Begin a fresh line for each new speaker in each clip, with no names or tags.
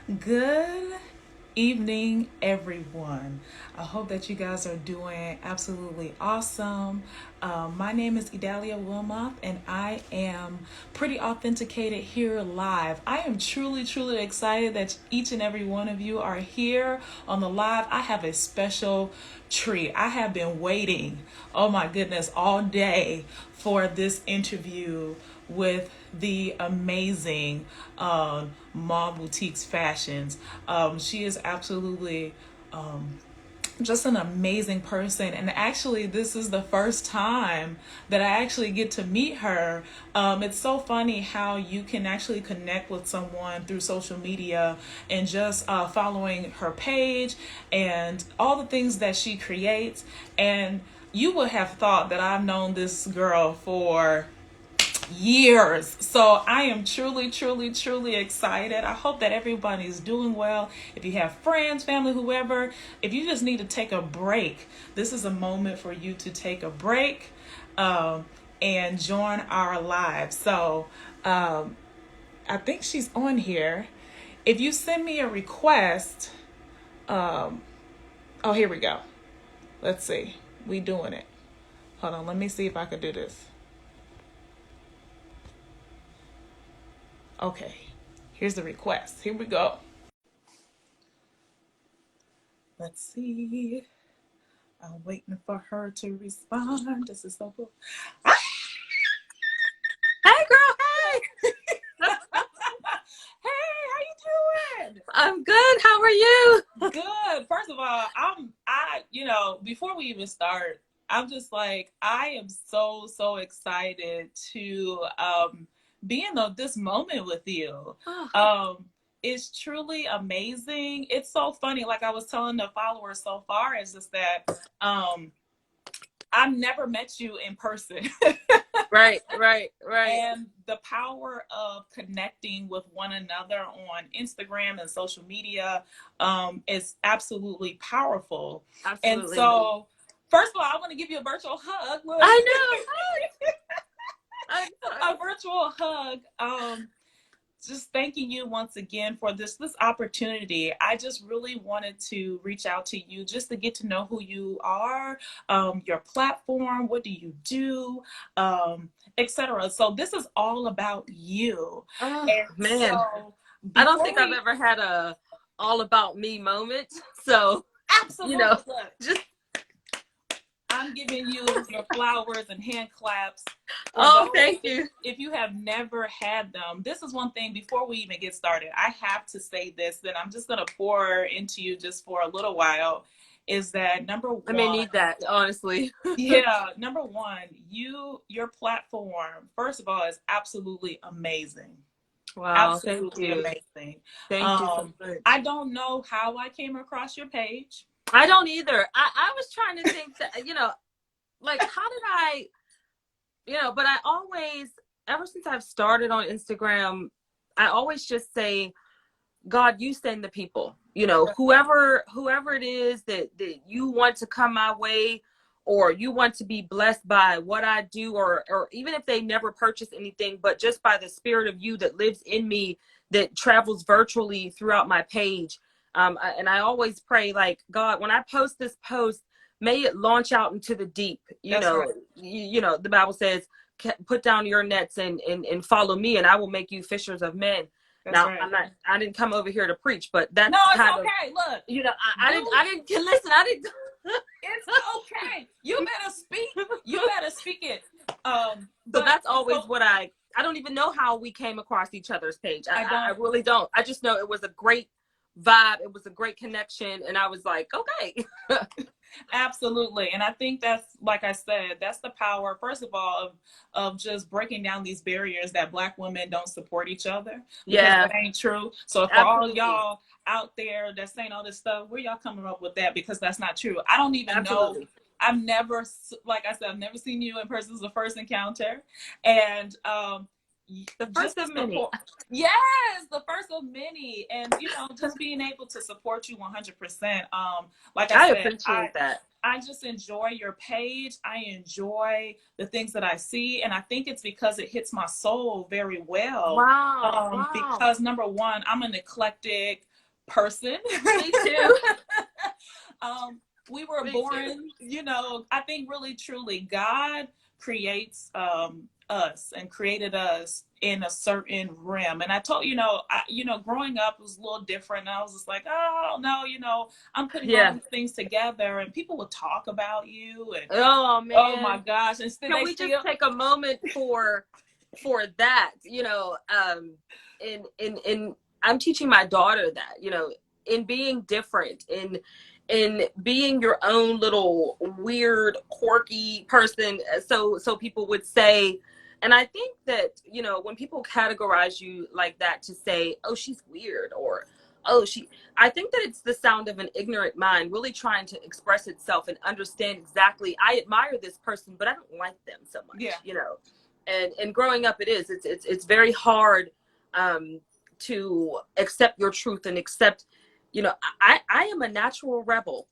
Good evening, everyone. I hope that you guys are doing absolutely awesome. My name is Idalia Wilmoth, and I am pretty authenticated here live. I am truly excited that each and every one of you are here on the live. I have a special treat. I have been waiting, oh my goodness, all day for this interview with the amazing Mom Boutiques Fashions. She is absolutely just an amazing person, and actually this is the first time that I actually get to meet her. It's so funny how you can actually connect with someone through social media and just following her page and all the things that she creates, and you would have thought that I've known this girl for years. So I am truly excited. I hope that everybody's doing well. If you have friends, family, whoever, if you just need to take a break, this is a moment for you to take a break and join our live. So I think she's on here. If you send me a request, oh, here we go. Let's see. We doing it. Hold on. Let me see if I can do this. Okay, here's the request. Here we go. Let's see. I'm waiting for her to respond. This is so cool.
Hey girl, hey!
Hey, how you doing?
I'm good. How are you?
Good. First of all, before we even start, I'm just like, I am so excited to be in this moment with you.
Oh,
It's truly amazing. It's so funny. Like I was telling the followers so far, is just that I've never met you in person.
right.
And the power of connecting with one another on Instagram and social media is absolutely powerful. And
Absolutely.
so, first of all, I want to give you a virtual hug. Look.
I know.
A virtual hug. Just thanking you once again for this opportunity. I just really wanted to reach out to you just to get to know who you are, your platform, what do you do, etc. So this is all about you.
Oh
And
man,
so
I don't
before
think I've
we
ever had a all about me moment. So
absolutely look,
just
I'm giving you your flowers and hand claps. For
oh,
those,
thank you.
if you have never had them, this is one thing before we even get started. I have to say this, then I'm just going to pour into you just for a little while. Is that number
I may
one?
need that honestly.
Yeah, number one, your platform, first of all, is absolutely amazing.
Wow, thank
Absolutely
you.
amazing.
Thank you so
I
much.
don't know how I came across your page.
I don't either. I was trying to think that like how did but I always, ever since I've started on Instagram, I always just say, God, you send the people, whoever it is that you want to come my way, or you want to be blessed by what I do, or even if they never purchase anything, but just by the spirit of you that lives in me, that travels virtually throughout my page. And I always pray, like, God, when I post this post, may it launch out into the deep.
That's right.
The Bible says, put down your nets and follow me, and I will make you fishers of men.
That's
Now,
right.
I didn't come over here to preach, but
No,
that's
it's
kind of,
okay. Look,
I didn't listen. I didn't.
it's okay. You better speak. You better speak it.
So
But
that's always
so
what I don't even know how we came across each other's page.
I
I
don't.
really don't. I just know it was a great vibe. It was a great connection. And I was like, okay.
Absolutely. And I think that's, like I said, that's the power, first of all, of just breaking down these barriers that Black women don't support each other, because
Yeah,
that ain't true. So for all
absolutely.
y'all out there that's saying all this stuff, where y'all coming up with that? Because that's not true. I don't even know.
Absolutely.
I've never, like I said, I've never seen you in person. This is the first encounter. And
The
just
first
the
of many.
support. Yes, the first of many. And, just being able to support you 100%. Like I
I
said,
appreciate that.
I just enjoy your page. I enjoy the things that I see. And I think it's because it hits my soul very well.
Wow. Wow.
Because number one, I'm an eclectic, person.
Me too.
We were
Me
born,
too.
you know, I think really truly God creates us and created us in a certain realm. And I told, growing up was a little different. And I was just like, oh no, I'm putting all
Yeah.
these things together and people would talk about you and
Oh
oh my
man.
gosh. Instead
Can
they
we just
still
take a moment for that? In I'm teaching my daughter that, in being different, in being your own little weird, quirky person. So people would say, and I think that, when people categorize you like that, to say, oh, she's weird, or oh, I think that it's the sound of an ignorant mind really trying to express itself and understand exactly, I admire this person, but I don't like them so much,
yeah.
And growing up, it's very hard to accept your truth and accept, I am a natural rebel.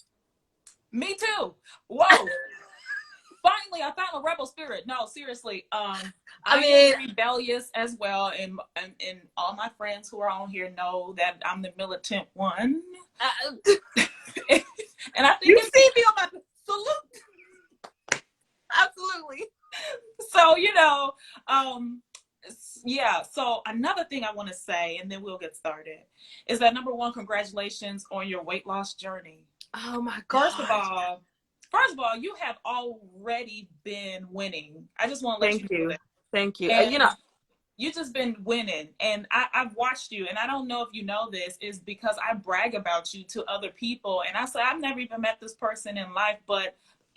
Me too. Whoa. Finally, I found a rebel spirit. No, seriously. I am rebellious as well, and all my friends who are on here know that I'm the militant one. And I think
you see me on my salute. Absolutely.
So, yeah. So another thing I want to say, and then we'll get started, is that number one, congratulations on your weight loss journey.
Oh my God.
First of all, you have already been winning. I just want to let you know that.
Thank you.
And you've just been winning. And I've watched you, and I don't know if you know this, is because I brag about you to other people. And I say, I've never even met this person in life, but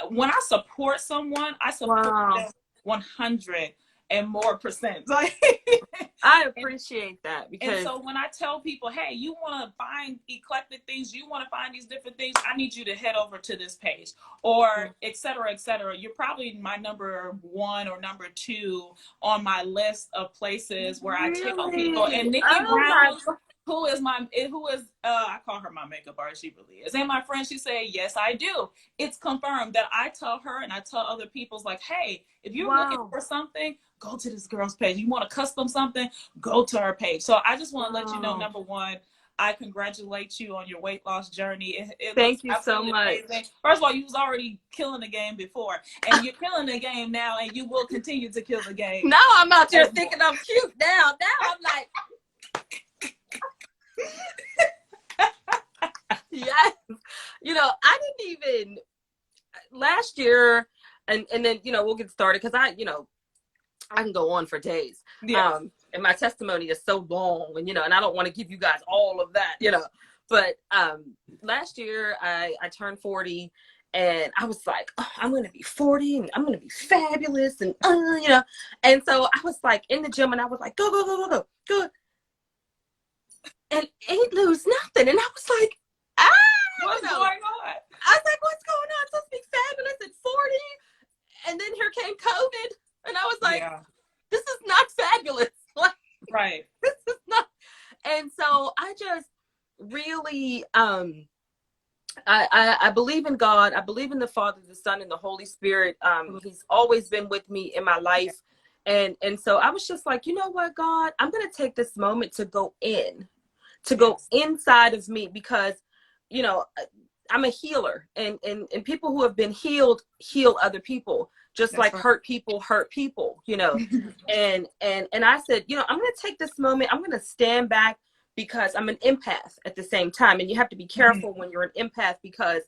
when I support someone, I support them 100 and more percent.
I appreciate that, because
and so when I tell people, hey, you want to find eclectic things, you want to find these different things, I need you to head over to this page, or et cetera, et cetera. You're probably my number one or number two on my list of places where I tell people. And Nikki Brown, who is I call her my makeup artist, she really is. And my friend, she said, yes, I do. It's confirmed that I tell her and I tell other people's like, hey, if you're looking for something, go to this girl's page. You want to custom something, go to her page. So I just want to let you know, number one, I congratulate you on your weight loss journey.
Thank you so much.
Amazing. First of all, you was already killing the game before, and you're killing the game now, and you will continue to kill the game.
Now I'm out there thinking I'm cute now. Now I'm like, yes. I didn't even last year, and then we'll get started, because I can go on for days.
Yeah.
And my testimony is so long, and and I don't want to give you guys all of that, but last year I turned 40, and I was like, oh, I'm going to be 40 and I'm going to be fabulous, and and so I was like in the gym, and I was like, go, and ain't lose nothing. And I was like,
what's going on?
I was like, what's going on? I'm supposed to be fabulous at 40. And then here came COVID. And I was like, this is not fabulous. Like,
right.
This is not. And so I just really, I believe in God. I believe in the Father, the Son, and the Holy Spirit. He's always been with me in my life. And so I was just like, you know what, God, I'm going to take this moment to go inside of me, because, I'm a healer, and people who have been healed heal other people, just like hurt people, and I said, I'm going to take this moment. I'm going to stand back, because I'm an empath at the same time. And you have to be careful when you're an empath, because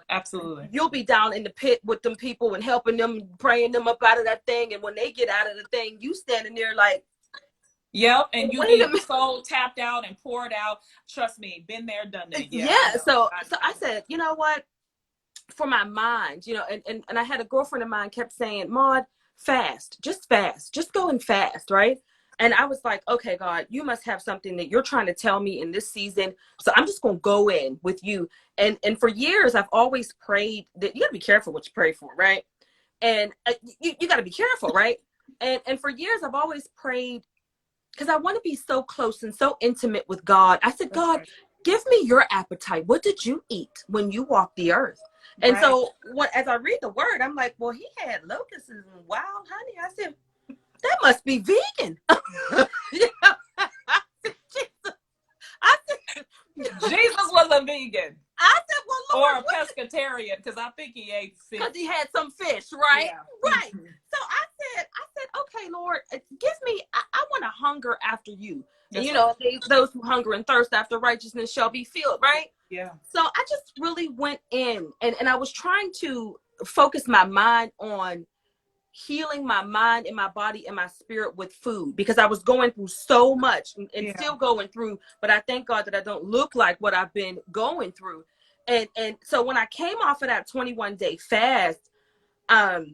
absolutely
you'll be down in the pit with them people and helping them, praying them up out of that thing. And when they get out of the thing, you standing there like,
yep, and you get so tapped out and poured out. Trust me, been there, done that.
Yeah. So I said, you know what? For my mind, and I had a girlfriend of mine kept saying, Maud, fast, just go and fast, right? And I was like, okay, God, you must have something that you're trying to tell me in this season. So I'm just going to go in with you. And for years, I've always prayed that you got to be careful what you pray for, right? And you got to be careful, right? And for years, I've always prayed, because I want to be so close and so intimate with God. I said, God, give me your appetite. What did you eat when you walked the earth? And so as I read the word, I'm like, well, he had locusts and wild honey. I said, that must be vegan. I said,
Jesus was a vegan
I said, well,
or
Lord,
a pescatarian because I think he ate fish.
because he had some fish, right?
Yeah.
Right.
Mhm.
So I said, okay, Lord, give me, I want to hunger after you. And
That's
you
right.
know, those who hunger and thirst after righteousness shall be filled, right?
Yeah.
So I just really went in and I was trying to focus my mind on healing my mind and my body and my spirit with food because I was going through so much and
Yeah.
still going through, but I thank God that I don't look like what I've been going through. And so when I came off of that 21-day fast, I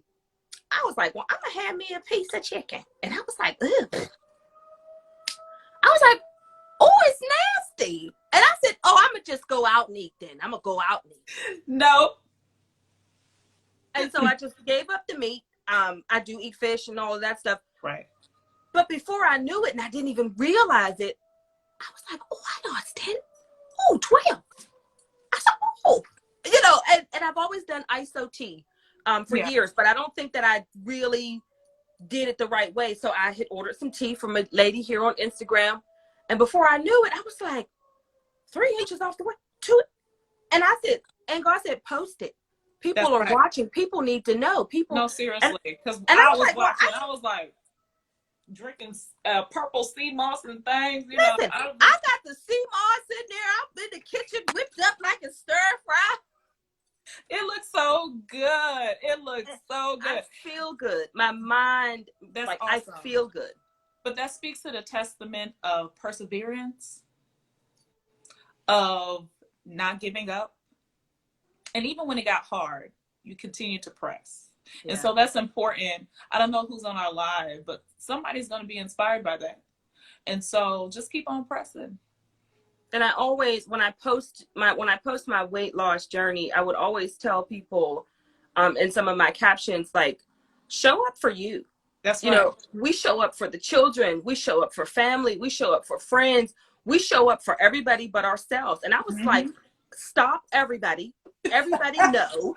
was like, well, I'm gonna have me a piece of chicken. And I was like, ugh. I was like, oh, it's nasty. And I said, oh, I'm gonna just go out and eat then. I'm gonna go out and eat.
No.
And so I just gave up the meat. I do eat fish and all of that stuff.
Right.
But before I knew it, and I didn't even realize it, I was like, oh, I lost 10. Oh, 12. I said, oh, you know, and I've always done ISO tea for
Yeah.
years, but I don't think that I really did it the right way. So I had ordered some tea from a lady here on Instagram. And before I knew it, I was like 3 inches off the way to it. And I said, and God said, post it. People
That's
are
right.
watching. People need to know. People.
No, seriously. Because
And
I
I
was
was like, well,
watching. I was like drinking purple sea moss and things. You
listen,
know,
I got the sea moss in there. I'm in the kitchen whipped up like a stir fry.
it looks so good. It looks so good.
I feel good. My mind,
That's
like,
awesome.
I feel good.
But that speaks to the testament of perseverance, of not giving up. And even when it got hard, you continue to press.
Yeah.
And so that's important. I don't know who's on our live, but somebody's going to be inspired by that. And so just keep on pressing.
And I always, when I post my weight loss journey, I would always tell people in some of my captions, like, show up for you.
That's
You
right.
know, we show up for the children, we show up for family, we show up for friends, we show up for everybody but ourselves. And I was like, stop, everybody. Everybody know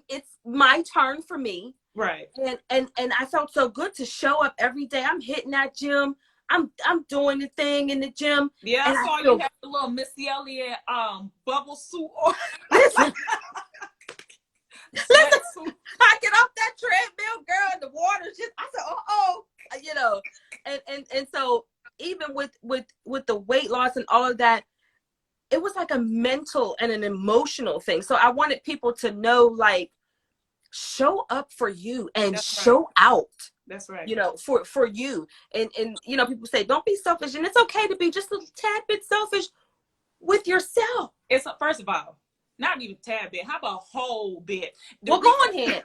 it's my turn for me.
Right.
And I felt so good to show up every day. I'm hitting that gym. I'm doing the thing in the gym.
Yeah,
and
I saw you have the little Missy Elliott bubble suit on.
Listen, I get off that treadmill, girl, and the water's just, I said, you know, and so even with the weight loss and all of that, it was like a mental and an emotional thing. So I wanted people to know, like, show up for you and show out.
That's right.
You know, for you. And you know, people say, don't be selfish. And it's okay to be just a tad bit selfish with yourself.
It's first of all, not even a tad bit. How about a whole bit?
Well, go on ahead.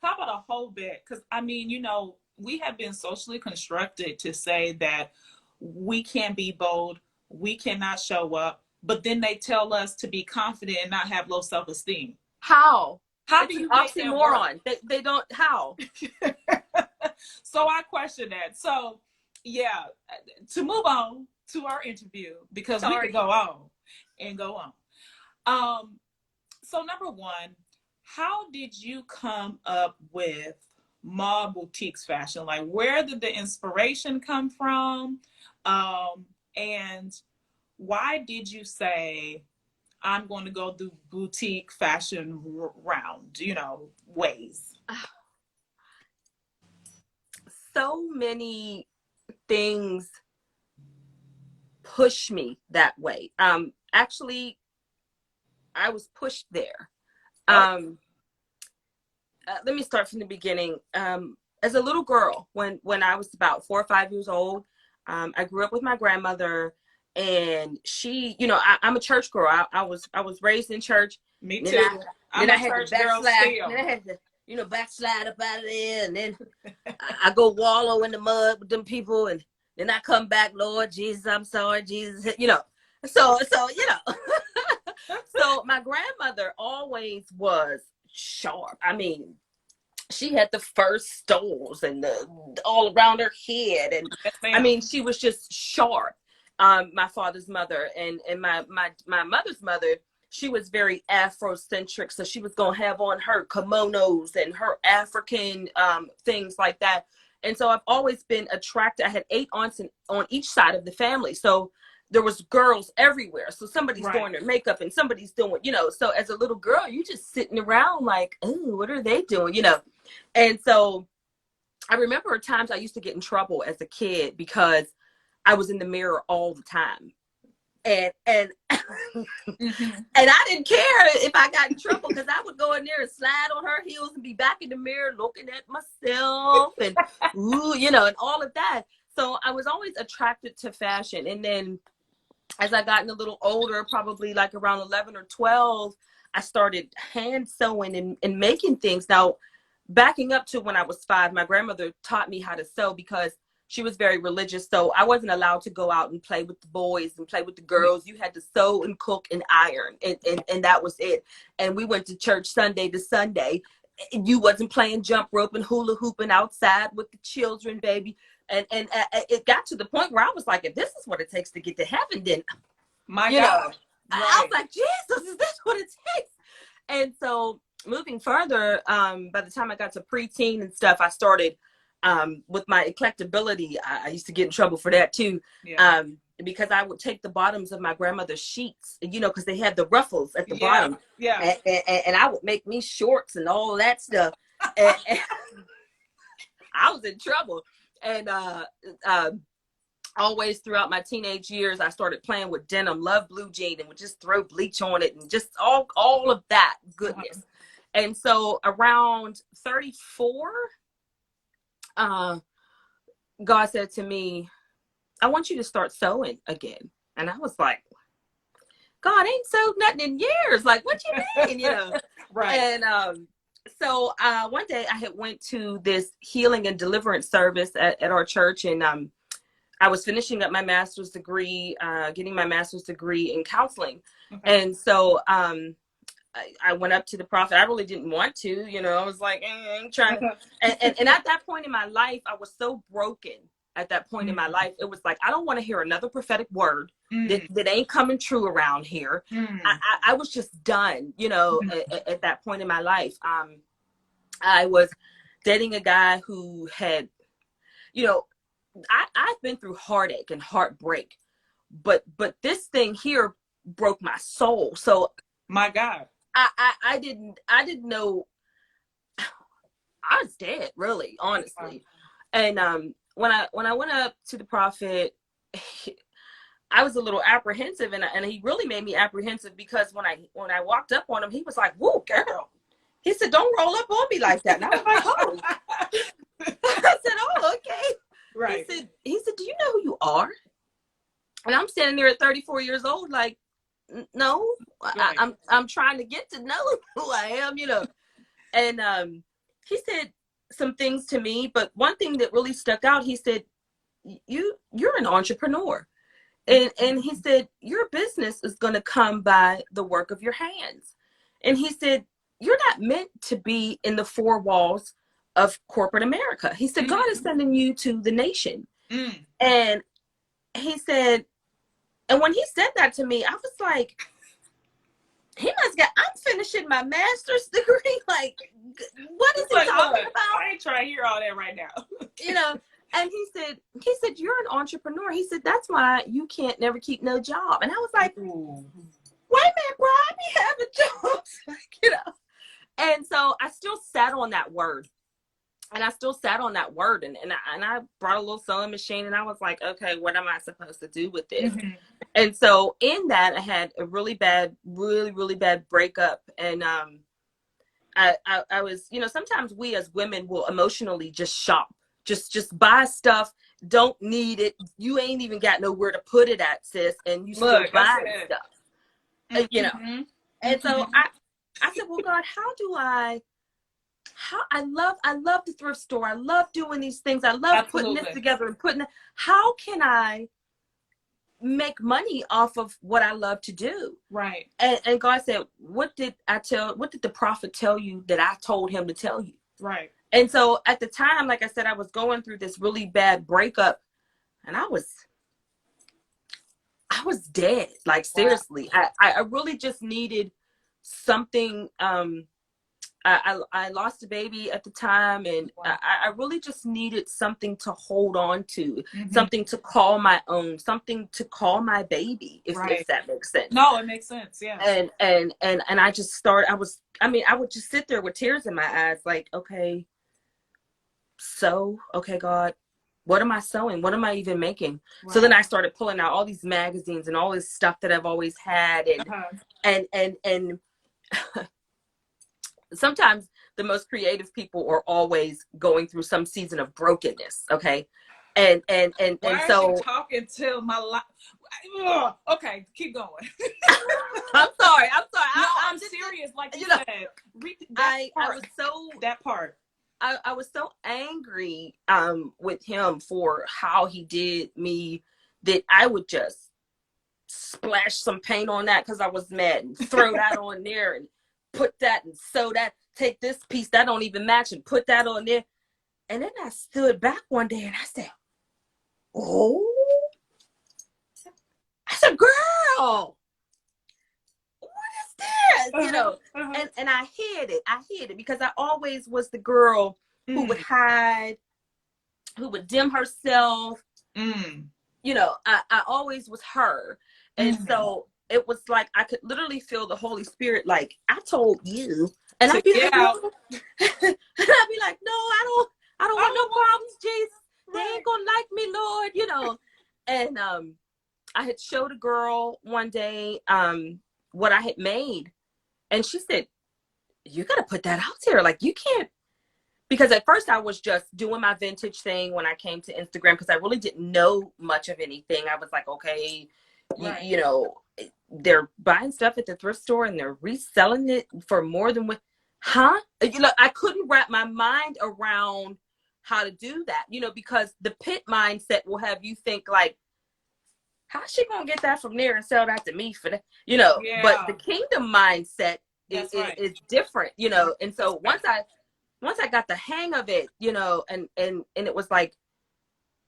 How about a whole bit? Because I mean, you know, we have been socially constructed to say that we can't be bold, we cannot show up, but then they tell us to be confident and not have low self-esteem.
How
do you
make that work? They don't. How?
So I question that. So yeah, to move on to our interview, because we could go on and go on. So number one, how did you come up with Ma Boutiques Fashion? Like, where did the inspiration come from? And why did you say, I'm going to go through boutique fashion round, you know, ways?
So many things push me that way. Actually, I was pushed there. Let me start from the beginning. As a little girl, when I was about 4 or 5 years old, I grew up with my grandmother, and she, you know, I'm a church girl. I was raised in church.
Me too. I'm a church girl still.
Then I had to, you know, backslide up out of there, and then I go wallow in the mud with them people, and then I come back, Lord Jesus, I'm sorry, Jesus, you know. So you know. So my grandmother always was sharp. I mean, she had the fur stoles and all around her head, and I mean, she was just sharp. My father's mother and my mother's mother, she was very Afrocentric, so she was gonna have on her kimonos and her African things like that. And so I've always been attracted. I had 8 aunts on each side of the family, so there was girls everywhere. So somebody's
Right.
doing their makeup and somebody's doing, so as a little girl, you just sitting around like, oh, what are they doing? And so I remember times I used to get in trouble as a kid because I was in the mirror all the time. And
Mm-hmm.
and I didn't care if I got in trouble, because I would go in there and slide on her heels and be back in the mirror looking at myself and ooh, and all of that. So I was always attracted to fashion. And then as I gotten a little older, probably like around 11 or 12, I started hand sewing and making things. Now, backing up to when I was 5, my grandmother taught me how to sew because she was very religious. So I wasn't allowed to go out and play with the boys and play with the girls. You had to sew and cook and iron, and that was it. And we went to church Sunday to Sunday. You wasn't playing jump rope and hula hooping outside with the children, baby. And it got to the point where I was like, if this is what it takes to get to heaven, then
My God.
I
Right.
was like, Jesus, is this what it takes? And so moving further, by the time I got to preteen and stuff, I started with my eclectability. I used to get in trouble for that too.
Yeah.
Because I would take the bottoms of my grandmother's sheets, because they had the ruffles at the
Yeah.
bottom.
Yeah.
And I would make me shorts and all that stuff. And I was in trouble. And always throughout my teenage years, I started playing with denim, love blue jean, and would just throw bleach on it and just all of that goodness. And so around 34, God said to me, I want you to start sewing again. And I was like, God, ain't sewed nothing in years. Like, what you mean?
Right.
And so one day I had went to this healing and deliverance service at our church, and I was finishing up my master's degree, getting my master's degree in counseling.
Okay.
And so I went up to the prophet. I really didn't want to, I was like, I'm trying to. And at that point in my life, I was so broken at that point in my life. It was like, I don't want to hear another prophetic word that ain't coming true around here. I was just done, at that point in my life. I was dating a guy who had, I've been through heartache and heartbreak, but this thing here broke my soul. So
My God.
I didn't know. I was dead, really, honestly. And when I went up to the prophet, I was a little apprehensive, and he really made me apprehensive because when I walked up on him, he was like, "Whoa, girl." He said, "Don't roll up on me like that." And I was like, "Oh." I said, "Oh, okay."
Right.
He said, "Do you know who you are?" And I'm standing there at 34 years old, like, no,
Right.
I'm trying to get to know who I am, And he said some things to me, but one thing that really stuck out, he said, you're an entrepreneur. And he said, your business is going to come by the work of your hands. And he said, you're not meant to be in the four walls of corporate America. He said, God is sending you to the nation. And he said, and when he said that to me, I was like, I'm finishing my master's degree. Like, what is he talking about?
I ain't trying to hear all that right now.
And he said, you're an entrepreneur. He said, that's why you can't never keep no job. And I was like, wait a minute, bro, I be having jobs, And so I still sat on that word. And I brought a little sewing machine, and I was like, okay, what am I supposed to do with this? And so in that, I had a really bad breakup. And I was, sometimes we as women will emotionally just shop, just buy stuff, don't need it. You ain't even got nowhere to put it at, sis, and you still buy stuff. And so I said, well, God, I love the thrift store. I love doing these things. I love putting this together and how can I make money off of what I love to do?
Right.
And God said, what did the prophet tell you that I told him to tell you?
Right.
And so at the time, like I said, I was going through this really bad breakup, and I was dead. Like, seriously, I really just needed something, I lost a baby at the time, and
Wow.
I really just needed something to hold on to,
Hmm.
something to call my own, something to call my baby, if
Right.
that makes sense.
No, it makes sense. Yes.
And I just started. I would just sit there with tears in my eyes, like, okay, so okay, God, what am I sewing? What am I even making? So then
Right.
I started pulling out all these magazines and all this stuff that I've always had,
Uh-huh.
and sometimes the most creative people are always going through some season of brokenness. Okay. And
Why is she
so
talking till my life? Okay, keep going.
I'm sorry.
No,
I'm
I'm
just,
serious. Like you
you know,
said, that
I
part.
was so,
That part.
I was so angry with him for how he did me, that I would just splash some paint on that because I was mad, and throw that on there, and put that and sew that, take this piece that don't even match and put that on there. And then I stood back one day and I said, oh, I said, girl, what is this?
Uh-huh. Uh-huh.
And I hid it. I hid it because I always was the girl who would
Mm.
hide, who would dim herself.
Mm.
I always was her. And
Mm.
so it was like I could literally feel the Holy Spirit, like, I told you. And
To
I'd be
get
like, no.
out.
And I'd be like, no, I don't
I
want no
don't want
problems, Jesus.
to.
They
Right.
ain't gonna like me, Lord. And I had showed a girl one day what I had made. And she said, you gotta put that out there. Like, you can't, because at first I was just doing my vintage thing when I came to Instagram, because I really didn't know much of anything. I was like, okay,
Right.
they're buying stuff at the thrift store and they're reselling it for more than what, huh? I couldn't wrap my mind around how to do that, because the pit mindset will have you think like, how's she gonna get that from there and sell that to me for that? But the
Yeah.
kingdom mindset is,
That's
is,
right.
is different, and
That's
so
right.
once I got the hang of it, and it was like,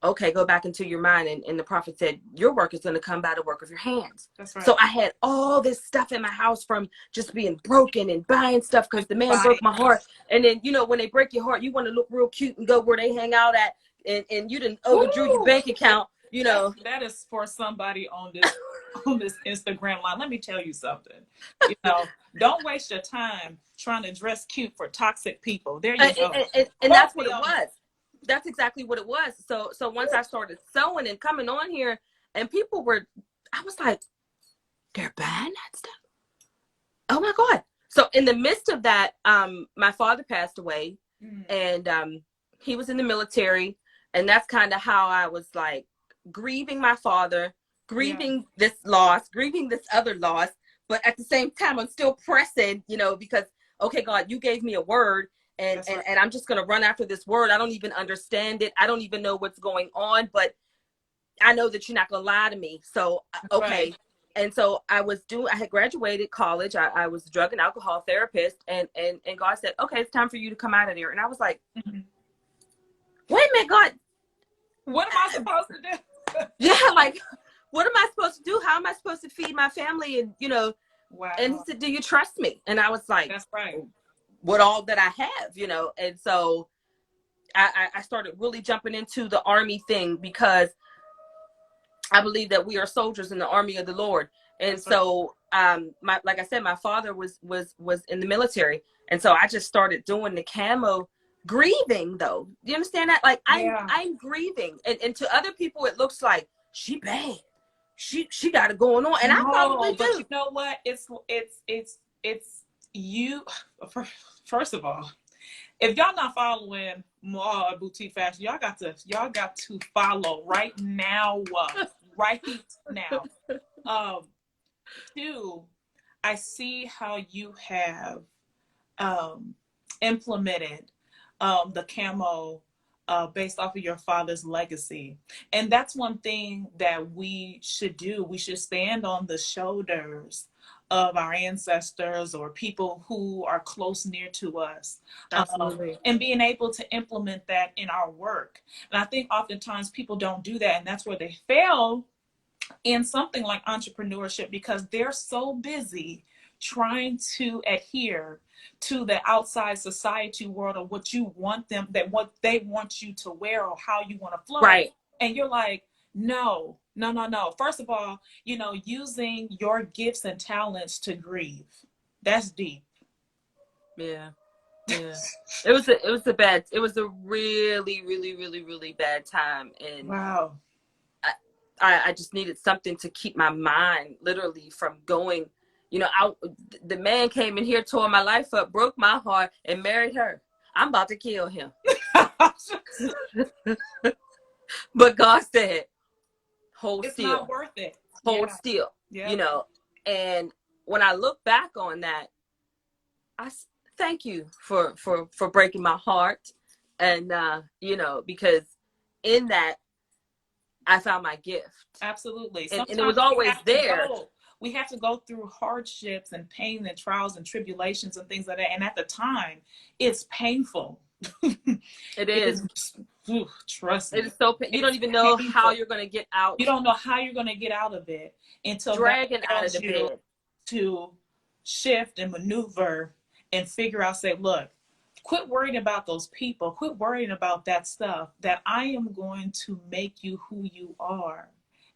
okay, go back into your mind. And the prophet said, your work is going to come by the work of your hands.
That's
So
right.
I had all this stuff in my house from just being broken and buying stuff because the man
Bye.
broke my heart. And then, when they break your heart, you want to look real cute and go where they hang out at. And you didn't overdrew your
Woo!
bank account,
That is for somebody on this Instagram line. Let me tell you something. Don't waste your time trying to dress cute for toxic people. There you
and,
go.
and
Quote
that's what
me
it
on that.
was. That's exactly what it was. So once I started sewing and coming on here, and people were, I was like, they're buying that stuff. Oh my God. So in the midst of that, my father passed away,
Mm.
and he was in the military. And that's kind of how I was like grieving my father,
Yeah,
grieving this loss, grieving this other loss. But at the same time, I'm still pressing, because, okay, God, you gave me a word, and,
that's
and,
right.
and I'm just going to run after this word. I don't even understand it. I don't even know what's going on, but I know that you're not going to lie to me. So,
That's right.
okay. And so I had graduated college. I was a drug and alcohol therapist, and God said, okay, it's time for you to come out of there. And I was like,
Mhm.
wait a minute, God.
What am I supposed to do?
Yeah. Like, what am I supposed to do? How am I supposed to feed my family? And he
Wow,
said, do you trust me? And I was like,
that's right.
what all that I have. And so I started really jumping into the army thing, because I believe that we are soldiers in the army of the Lord. And
That's right.
so, like I said, my father was in the military, and so I just started doing the camo, grieving though. Do you understand that? Like,
Yeah.
I'm grieving, and to other people it looks like she bad, she got it going on, and I
No,
probably
but you
do.
know what? It's you. First of all, if y'all not following Moa Boutique Fashion, y'all got to follow right now. Right now. Um, Two, I see how you have um, implemented the camo based off of your father's legacy. And that's one thing that we should do. We should stand on the shoulders of our ancestors or people who are close near to us,
Absolutely.
and being able to implement that in our work. And I think oftentimes people don't do that, and that's where they fail in something like entrepreneurship, because they're so busy trying to adhere to the outside society world of what you want them, that what they want you to wear or how you want to flow.
Right.
And you're like, no, no, no, no. First of all, using your gifts and talents to grieve. That's deep.
Yeah. Yeah. It was a really, really, really, really bad time. And
Wow.
I just needed something to keep my mind literally from going, the man came in here, tore my life up, broke my heart, and married her. I'm about to kill him. But God said, hold
It's
still.
not worth it.
Hold still.
Yeah.
And when I look back on that, I thank you for breaking my heart. And, because in that, I found my gift.
Absolutely.
And it was always there.
We have to go through hardships and pain and trials and tribulations and things like that. And at the time, it's painful.
It is.
Trust me.
It is so you don't even know how you're going to get out.
You don't know how you're going to get out of it until
dragging out of the bed
to shift and maneuver and figure out, say, look, quit worrying about those people. Quit worrying about that stuff. That I am going to make you who you are.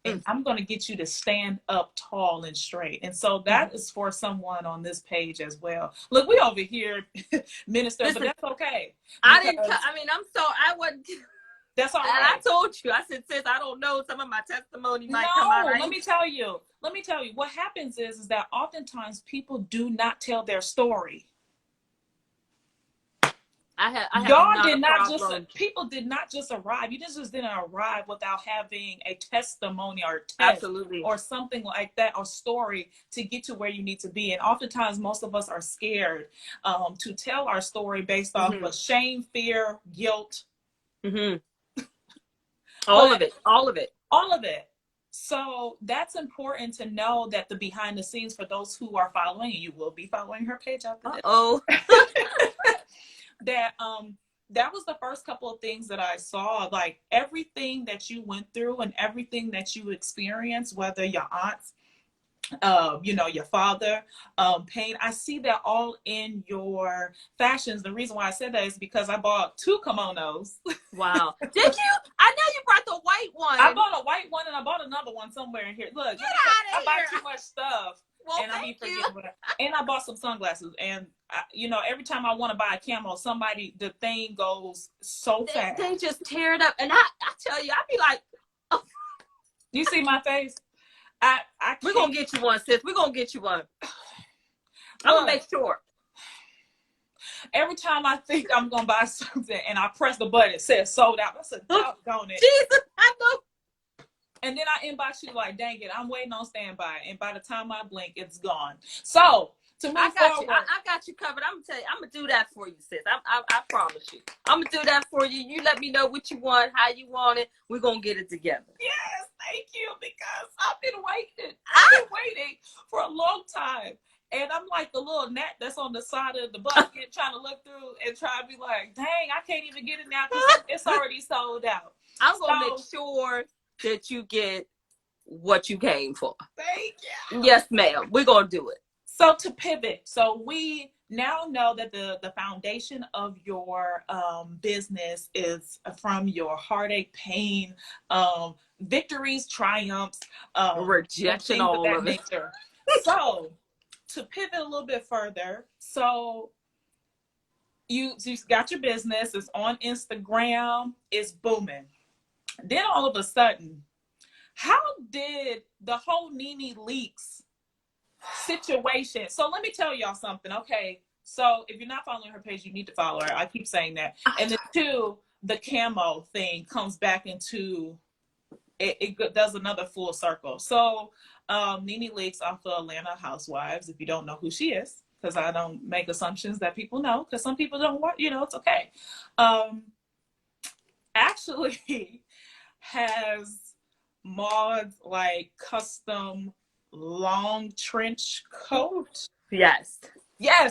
And I'm going to get you to stand up tall and straight. And so that is for someone on this page as well. Look, we over here, minister, but that's okay.
I wasn't.
That's all right.
And I told you, I said, sis, I don't know. Some of my testimony might come out right.
Let me tell you. What happens is that oftentimes people do not tell their story. People did not just arrive. You just didn't arrive without having a testimony or a test.
Absolutely.
Or something like that, or story to get to where you need to be. And oftentimes most of us are scared to tell our story based off of shame, fear, guilt.
All of it.
So that's important to know, that the behind the scenes, for those who are following, you will be following her page after this. That was the first couple of things that I saw, like everything that you went through and everything that you experienced, whether your aunts, your father, pain. I see that all in your fashions. The reason why I said that is because I bought 2 kimonos.
Wow. Did you? I know you brought the white one.
I bought a white one and I bought another one somewhere in here. Look, I buy too much stuff.
Well,
and I be forgetting what and I bought some sunglasses. And every time I want to buy a camo, the thing goes so fast.
They just tear it up. And I tell you, I be like, oh.
You see my face?
We're going to get you one, sis. We're going to get you one. I'm going to make sure.
Every time I think I'm going to buy something and I press the button, it says sold out. I said, doggone it.
Jesus, I know.
And then I inbox you like, dang it, I'm waiting on standby. And by the time I blink, it's gone. So, to move forward.
I got you covered. I'm going to tell you, I'm going to do that for you, sis. I promise you. I'm going to do that for you. You let me know what you want, how you want it. We're going to get it together.
Yes, thank you, because I've been waiting for a long time. And I'm like the little gnat that's on the side of the bucket trying to look through and try to be like, dang, I can't even get it now because it's already sold out.
I'm going to make sure that you get what you came for.
Thank you.
Yes, ma'am. We're going to do it.
So to pivot, we now know that the foundation of your business is from your heartache, pain, victories, triumphs,
rejection, all of it.
So to pivot a little bit further, so you got your business, it's on Instagram, it's booming. Then all of a sudden, how did the whole Nene Leakes situation? So let me tell y'all something. Okay, so if you're not following her page, you need to follow her. I keep saying that. And then 2, the camo thing comes back into it does another full circle. So Nene Leakes off of Atlanta Housewives, if you don't know who she is, because I don't make assumptions that people know, because some people don't want, it's okay. Actually has Maud's like custom long trench coat.
Yes.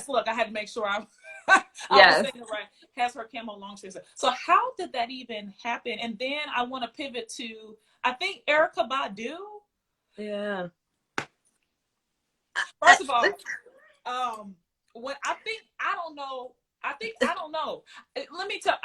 Look, I had to make sure I
yes.
was saying it right. Has her camo long trench. So how did that even happen? And then I want to pivot to, I think, Erykah Badu.
Yeah.
First of all, What I think, I don't know. I don't know. Let me tell.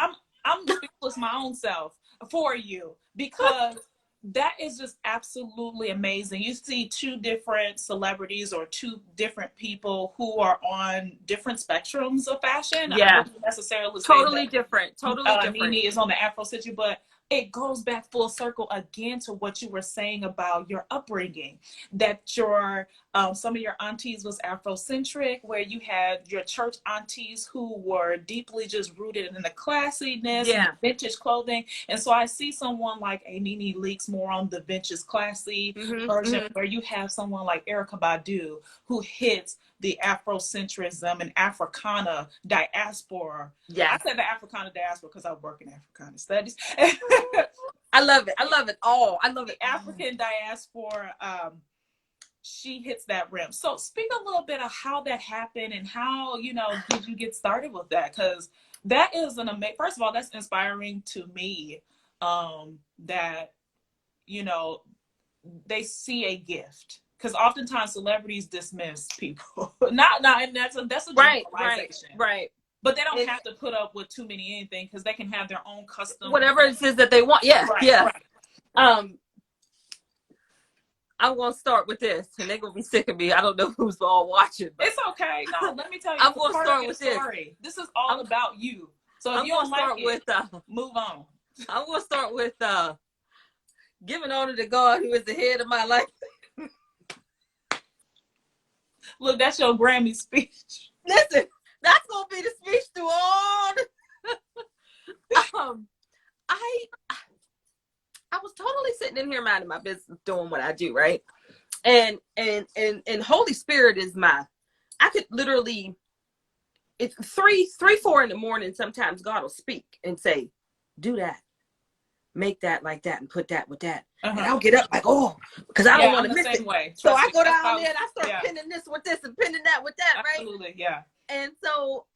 I'm speechless my own self for you, because that is just absolutely amazing. You see two different celebrities or two different people who are on different spectrums of fashion. I
Yeah,
wouldn't necessarily say
totally
that
different. Totally
Nene
different.
is on the Afrocentric, but it goes back full circle again to what you were saying about your upbringing, that your some of your aunties was Afrocentric, where you had your church aunties who were deeply just rooted in the classiness and the
Yeah.
vintage clothing. And so I see someone like a Nene Leakes more on the vintage classy version,
Hmm.
where you have someone like Erica Badu who hits the Afrocentrism and Africana diaspora. I
Yes.
said the Africana diaspora because I work in Africana studies.
I love it. I love it all. I love it
The
all.
African diaspora, she hits that rim. So speak a little bit of how that happened and how, did you get started with that? Because that is first of all, that's inspiring to me, that, you know, they see a gift. Because oftentimes celebrities dismiss people. Not, and that's a
Right, right,
generalization.
right.
But they don't
And
have to put up with too many anything, because they can have their own custom.
whatever it is that they want. Yeah,
Right,
yeah.
right.
Um, I'm gonna start with this, and they're gonna be sick of me. I don't know who's all watching, but
It's okay. No, let me tell you,
I'm
it's a
gonna
part of
start
your
with this.
story. This is all
I'm
about you. So if
I'm
you
gonna
don't like
start
it,
with
move on.
I'm gonna start with giving honor to God, who is the head of my life.
Look, that's your Grammy speech.
Listen, that's gonna be the speech to all. um, I I was totally sitting in here minding my business, doing what I do, right? And Holy Spirit is I could literally, it's 4 in the morning. Sometimes God will speak and say, "Do that, make that like that, and put that with that." And I'll get up like, oh, because I don't
Yeah,
want
I'm
to
the
miss
same
it.
way.
So
Trust
I
me.
go
That's
down
how,
there and I start
yeah,
pinning this with this and pinning that with that, right?
absolutely. Yeah.
And so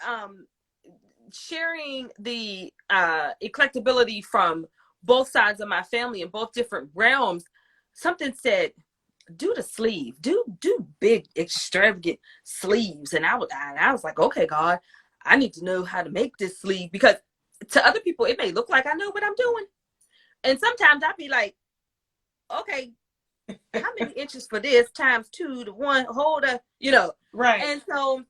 sharing the eclectability from both sides of my family in both different realms, something said, do the sleeve, do big extravagant sleeves. And I was like, okay, God, I need to know how to make this sleeve, because to other people it may look like I know what I'm doing. And sometimes I'd be like, okay, how many inches for this times 2 to 1 holder,
Right.
And so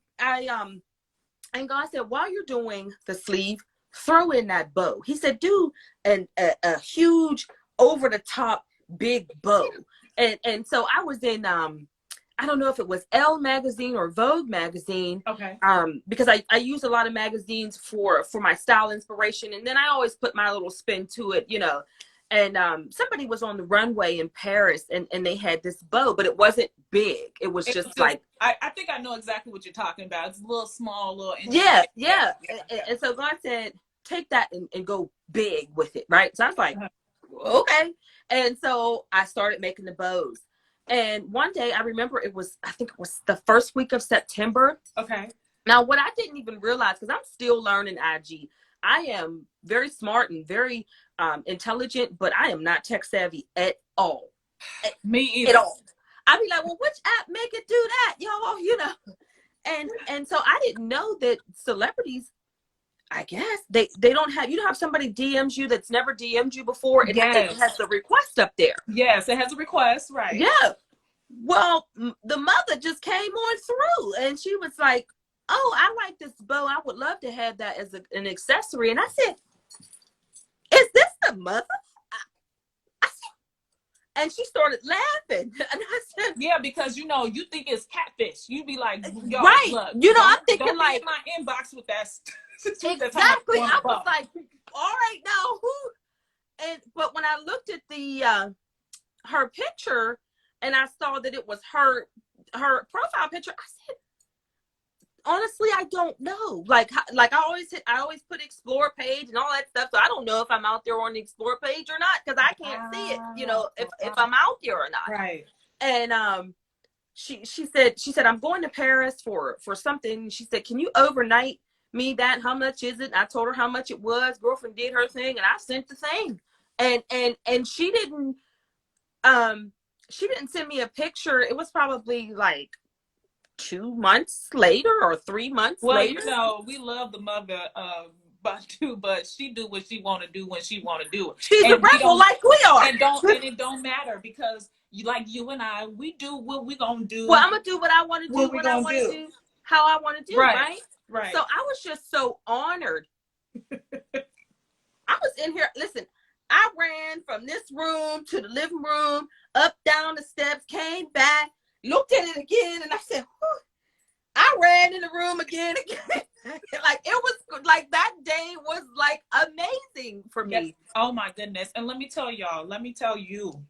and God said, while you're doing the sleeve, throw in that bow. He said, do a huge over the top big bow. And so I was in I don't know if it was Elle magazine or Vogue magazine,
Okay.
because I use a lot of magazines for my style inspiration, and then I always put my little spin to it, And somebody was on the runway in Paris, and they had this bow, but it wasn't big. It was
It was
just
just,
like,
I think I know exactly what you're talking about. It's a little small, little
yeah,
intricate. Yeah,
yeah.
yeah, yeah.
And so God said, take that and go big with it, right? So I was like,
Uh-huh.
okay. And so I started making the bows. And one day I remember I think it was the first week of September.
Okay.
Now, what I didn't even realize, because I'm still learning IG, I am very smart and very intelligent, but I am not tech savvy at all.
Me
At
either.
all. I'd be like, well, which app make it do that, y'all? And so I didn't know that celebrities, I guess they don't have, somebody DMs you that's never DM'd you before. It
Yes.
has the request up there.
Yes, it has a request, right?
Yeah. Well, the mother just came on through, and she was like, "Oh, I like this bow. I would love to have that as an accessory." And I said, "Is this the mother?" I said, and she started laughing, and I said,
Yeah, because you think it's catfish. You be like, yo,
"Right."
look,
I'm thinking
don't be
like,
in my inbox with that. That's how much
exactly.
you want
I
to
was
buck.
like, "All right, now who?" But when I looked at the her picture and I saw that it was her profile picture, I said, honestly, I don't know. Like I always put explore page and all that stuff. So I don't know if I'm out there on the explore page or not, because I can't see it, if I'm out there or not.
Right.
And she said, I'm going to Paris for something. She said, can you overnight me that? How much is it? And I told her how much it was. Girlfriend did her thing, and I sent the thing. And she didn't send me a picture. It was probably like 2 months later or 3 months
Well,
later.
you know, we love the mother of Badu, but she do what she want to do when she want to do it.
She's a
And we
rebel
don't,
like we are.
and it don't matter because you, like you and I, we do what we gonna do.
Well, I'm gonna do what I want to do
What we
when I
gonna
want to
do.
do, how I want to do,
Right.
right?
Right.
So I was just so honored. I was in here. Listen, I ran from this room to the living room, up, down the steps, came back, looked at it again, and I said, whew. I ran in the room again. Like, it was like that day was like amazing for me.
Yes. Oh my goodness. And let me tell you,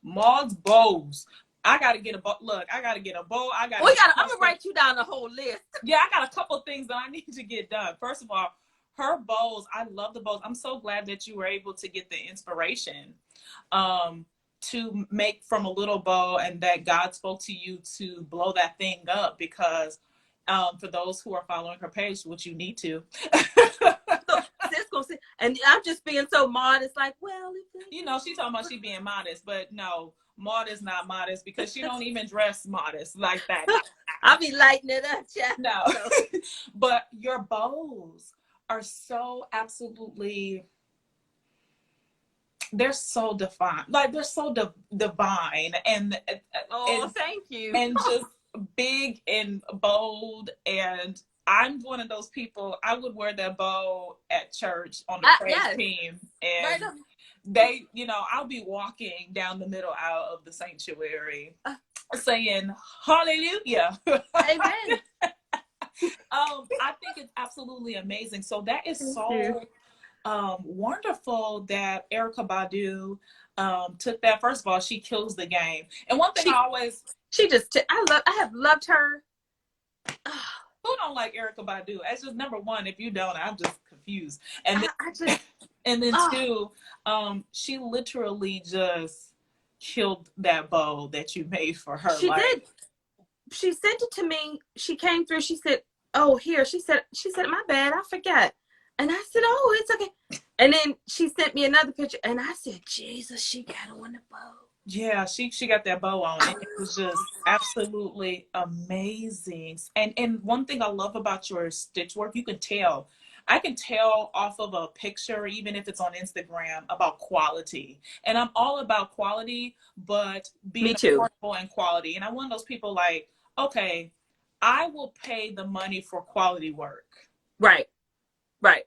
Maud's bows. I gotta get a bow. Look, I gotta get a bow. I'm
gonna write you down the whole list.
Yeah, I got a couple of things that I need to get done. First of all, her bows, I love the bows. I'm so glad that you were able to get the inspiration to make from a little bow, and that God spoke to you to blow that thing up, because for those who are following her page, which you need to.
And I'm just being so modest, like, well,
you know, she's talking about she being modest, but no, Maud is not modest, because she don't even dress modest like that.
I'll be lighting it up, yeah.
No. But your bows are so absolutely, they're so defined, like they're so divine, and
thank you,
and just big and bold. And I'm one of those people, I would wear that bow at church on the praise team, and right, they, you know, I'll be walking down the middle out of the sanctuary saying hallelujah.
Amen.
I think it's absolutely amazing. So that is so wonderful that Erykah Badu took that. First of all, she kills the game. And one thing I
have loved her.
Who don't like Erykah Badu? That's just number one. If you don't, I'm just confused. And then, and then two, she literally just killed that bow that you made for her.
She did. She sent it to me. She came through. She said, "Oh, here." She said, "My bad. I forgot." And I said, "Oh, it's okay." And then she sent me another picture, and I said, "Jesus, she got on the bow."
Yeah, she got that bow on. It was just absolutely amazing. And one thing I love about your stitch work, you can tell. I can tell off of a picture, even if it's on Instagram, about quality. And I'm all about quality, but being affordable and quality. And I'm one of those people like, okay, I will pay the money for quality work.
Right. Right.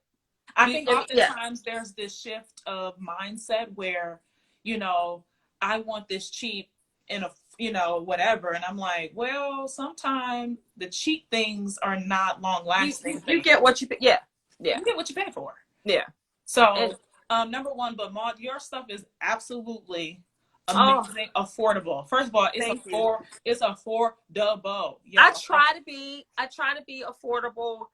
I think oftentimes there's this shift of mindset where, you know, I want this cheap in a, you know, whatever. And I'm like, well, sometimes the cheap things are not long lasting.
You get what you pay. Yeah. Yeah.
You get what you pay for.
Yeah.
So, number one, but Maud, your stuff is absolutely amazing, affordable. First of all, it's affordable.
I try to be affordable,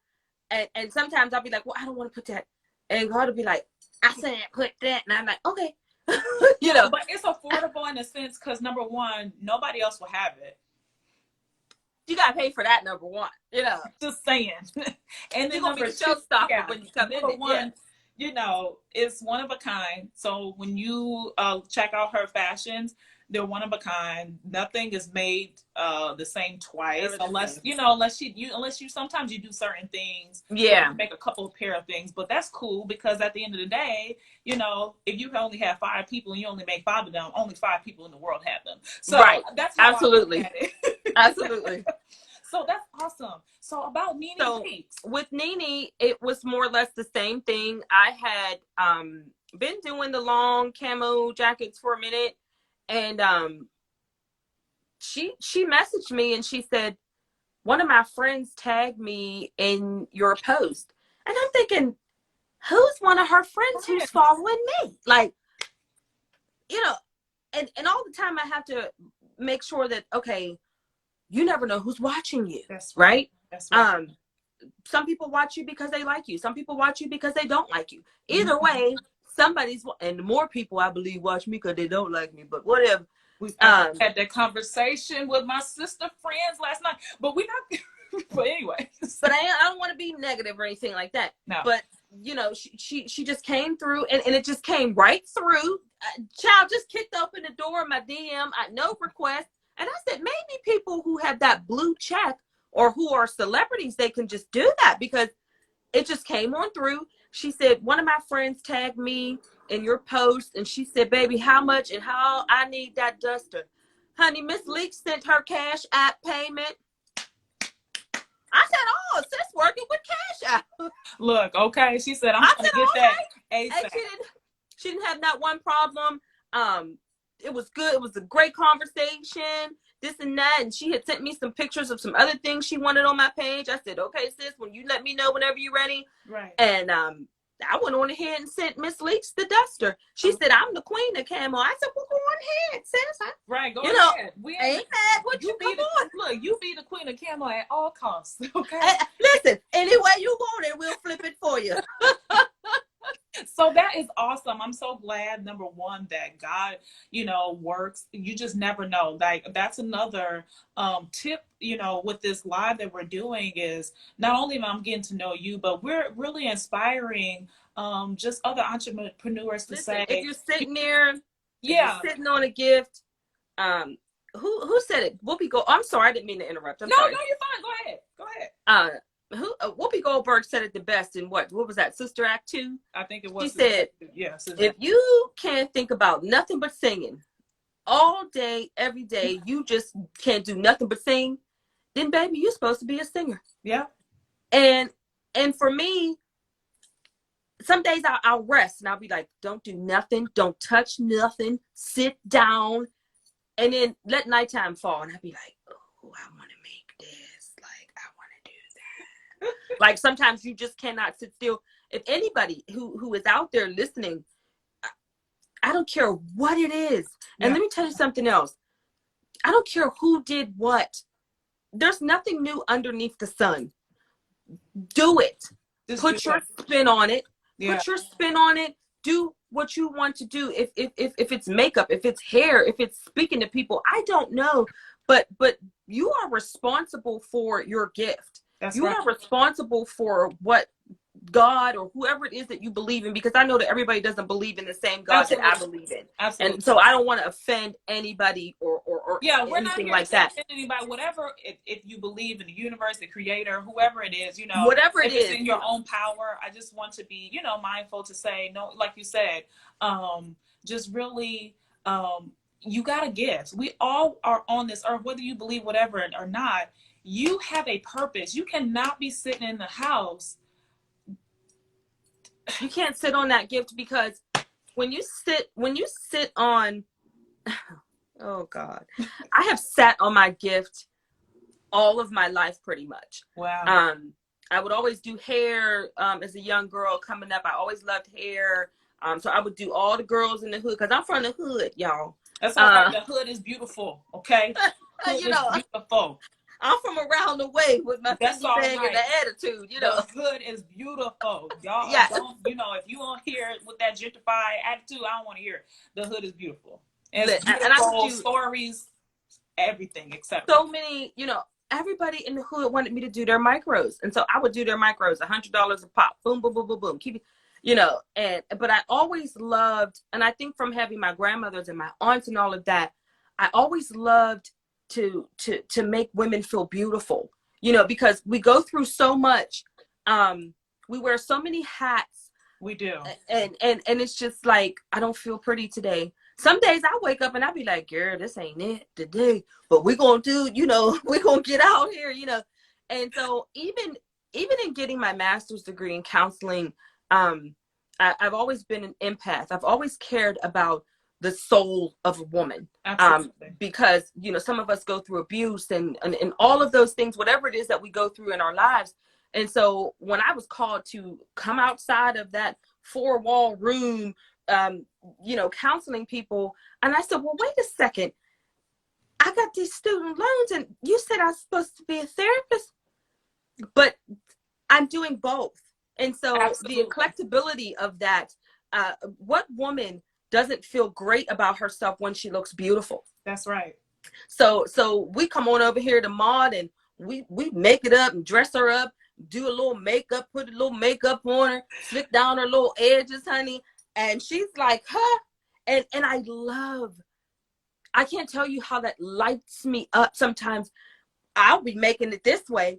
and sometimes I'll be like, well, I don't want to put that, and God will be like, I said put that, and I'm like, okay. You know,
but it's affordable in a sense because number one, nobody else will have it.
You gotta pay for that, number one. You know,
just saying. And then
number two, showstopper when you come in.
Number one, you know, it's one of a kind. So when you check out her fashions, they're one of a kind. Nothing is made the same twice, unless you sometimes you do certain things.
Yeah,
make a couple of pair of things, but that's cool because at the end of the day, you know, if you only have 5 people and you only make 5 of them, only 5 people in the world have them. So that's how
absolutely,
I look at it.
Absolutely.
So that's awesome. So about Nene Cakes.
With Nene, it was more or less the same thing. I had been doing the long camo jackets for a minute, and she messaged me and she said, one of my friends tagged me in your post. And I'm thinking, who's one of her friends who's following me? Like, you know, and all the time I have to make sure that, okay, you never know who's watching you.
That's
right.
That's right.
Some people watch you because they like you. Some people watch you because they don't like you. Either way, and more people, I believe, watch me because they don't like me. But whatever.
We had that conversation with my sister friends last night, but we're not. But anyway.
But I don't want to be negative or anything like that.
No.
But you know, she just came through, and it just came right through. Child just kicked open the door of my DM. No request. And I said, maybe people who have that blue check or who are celebrities, they can just do that because it just came on through. She said, one of my friends tagged me in your post, and she said, baby, how much and how I need that duster. Honey, Miss Leach sent her Cash App payment. I said, oh, sis working with Cash App.
Look, okay. She said, I'm
I
trying
said,
to get
all
that
right. And
ASAP.
she didn't have that one problem. It was good. It was a great conversation, this and that. And she had sent me some pictures of some other things she wanted on my page. I said, okay, sis, when you let me know whenever you're ready.
Right.
And I went on ahead and sent Miss Leach the duster. She said, I'm the queen of camo. I said, well, go on ahead, sis.
Right, go
ahead.
We
ain't mad with you. Come on.
Look, you be the queen of camo at all costs. Okay.
Listen, any way you want it, we'll flip it for you.
So that is awesome. I'm so glad, number one, that God, works. You just never know. Like, that's another tip, with this live that we're doing is not only am I getting to know you, but we're really inspiring just other entrepreneurs to say,
if you're sitting there,
yeah,
sitting on a gift, who said it? Whoopi Gold. I'm sorry, I didn't mean to interrupt.
No,
sorry.
No, you're fine. Go ahead.
Whoopi Goldberg said it the best in what was that, Sister Act 2?
I think it was.
She said, if you can't think about nothing but singing all day, every day, you just can't do nothing but sing, then baby, you're supposed to be a singer.
Yeah.
And for me, some days I'll rest and I'll be like, don't do nothing, don't touch nothing, sit down, and then let nighttime fall, and I'll be like, oh, I want to make this, like I want to do that. Like sometimes you just cannot sit still. If anybody who is out there listening, I don't care what it is. And let me tell you something else. I don't care who did what. There's nothing new underneath the sun. Do it. Put your spin on it. Put your spin on it. Do what you want to do. If it's makeup, if it's hair, if it's speaking to people, I don't know. But you are responsible for your gift. You are responsible for what God or whoever it is that you believe in, because I know that everybody doesn't believe in the same God that I believe in.
Absolutely.
And so I don't want to offend anybody or
we're not here
like
to
that.
offend anybody. Whatever, if you believe in the universe, the creator, whoever it is,
whatever it is,
it's in your own power. I just want to be, mindful to say, no, like you said, just really, you got a gift. We all are on this earth, whether you believe whatever or not. You have a purpose. You cannot be sitting in the house.
You can't sit on that gift, because when you sit on, oh God, I have sat on my gift all of my life pretty much.
Wow.
I would always do hair as a young girl coming up. I always loved hair. So I would do all the girls in the hood, because I'm from the hood, y'all.
That's all right. The hood is beautiful, okay? Hood is beautiful.
I'm from around the way with my
That's all
bang
right.
And the attitude, The
hood is beautiful. Y'all don't, if you don't hear it with that gentrified attitude, I don't want to hear it. The hood is beautiful. And it's beautiful, and I do stories, everything except
so many, everybody in the hood wanted me to do their micros. And so I would do their micros, $100 a pop. Boom, boom, boom, boom, boom. Keep it, but I always loved, and I think from having my grandmothers and my aunts and all of that, I always loved to make women feel beautiful, because we go through so much. We wear so many hats.
We do.
And it's just like, I don't feel pretty today. Some days I wake up and I be like, girl, this ain't it today, but we're going to do, we're going to get out here, And so even in getting my master's degree in counseling, I've always been an empath. I've always cared about the soul of a woman. Because, some of us go through abuse and all of those things, whatever it is that we go through in our lives. And so when I was called to come outside of that 4-wall room, counseling people, and I said, well, wait a second, I got these student loans and you said I was supposed to be a therapist, but I'm doing both. And so the collectability of that, what woman doesn't feel great about herself when she looks beautiful?
That's right.
So we come on over here to Maud and we make it up and dress her up, do a little makeup, put a little makeup on her, slick down her little edges, honey. And she's like, huh? And I I can't tell you how that lights me up. Sometimes I'll be making it this way,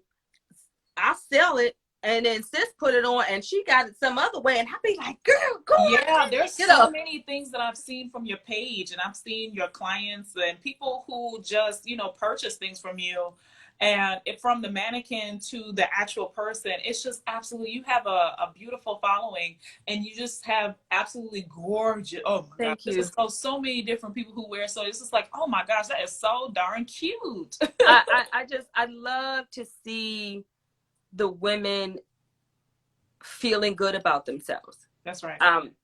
I'll sell it, and then sis put it on and she got it some other way, and I'll be like, girl, go on,
Yeah, there's
you
so
know.
many things that I've seen from your page, and I've seen your clients and people who just, purchase things from you. And from the mannequin to the actual person, it's just absolutely, you have a beautiful following, and you just have absolutely gorgeous. Oh my God.
Thank
This
you.
is so many different people who wear. So it's just like, oh my gosh, that is so darn cute.
I love to see the women feeling good about themselves.
That's right.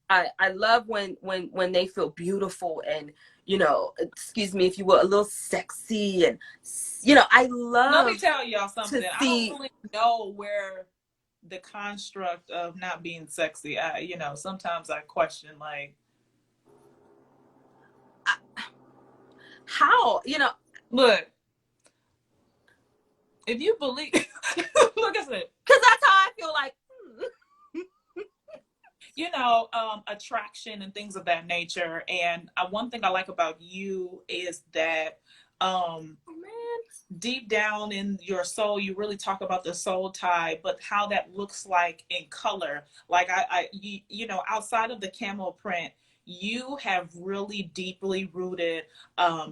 I love when they feel beautiful and, excuse me, if you will, a little sexy, and, I
Let me
love
tell y'all
to
something. I don't
see.
really know where the construct of not being sexy. Sometimes I question, like,
How,
look, if you believe, look at it.
because that's how I feel like.
Attraction and things of that nature. And one thing I like about you is that deep down in your soul, you really talk about the soul tie, but how that looks like in color. Like outside of the camel print, you have really deeply rooted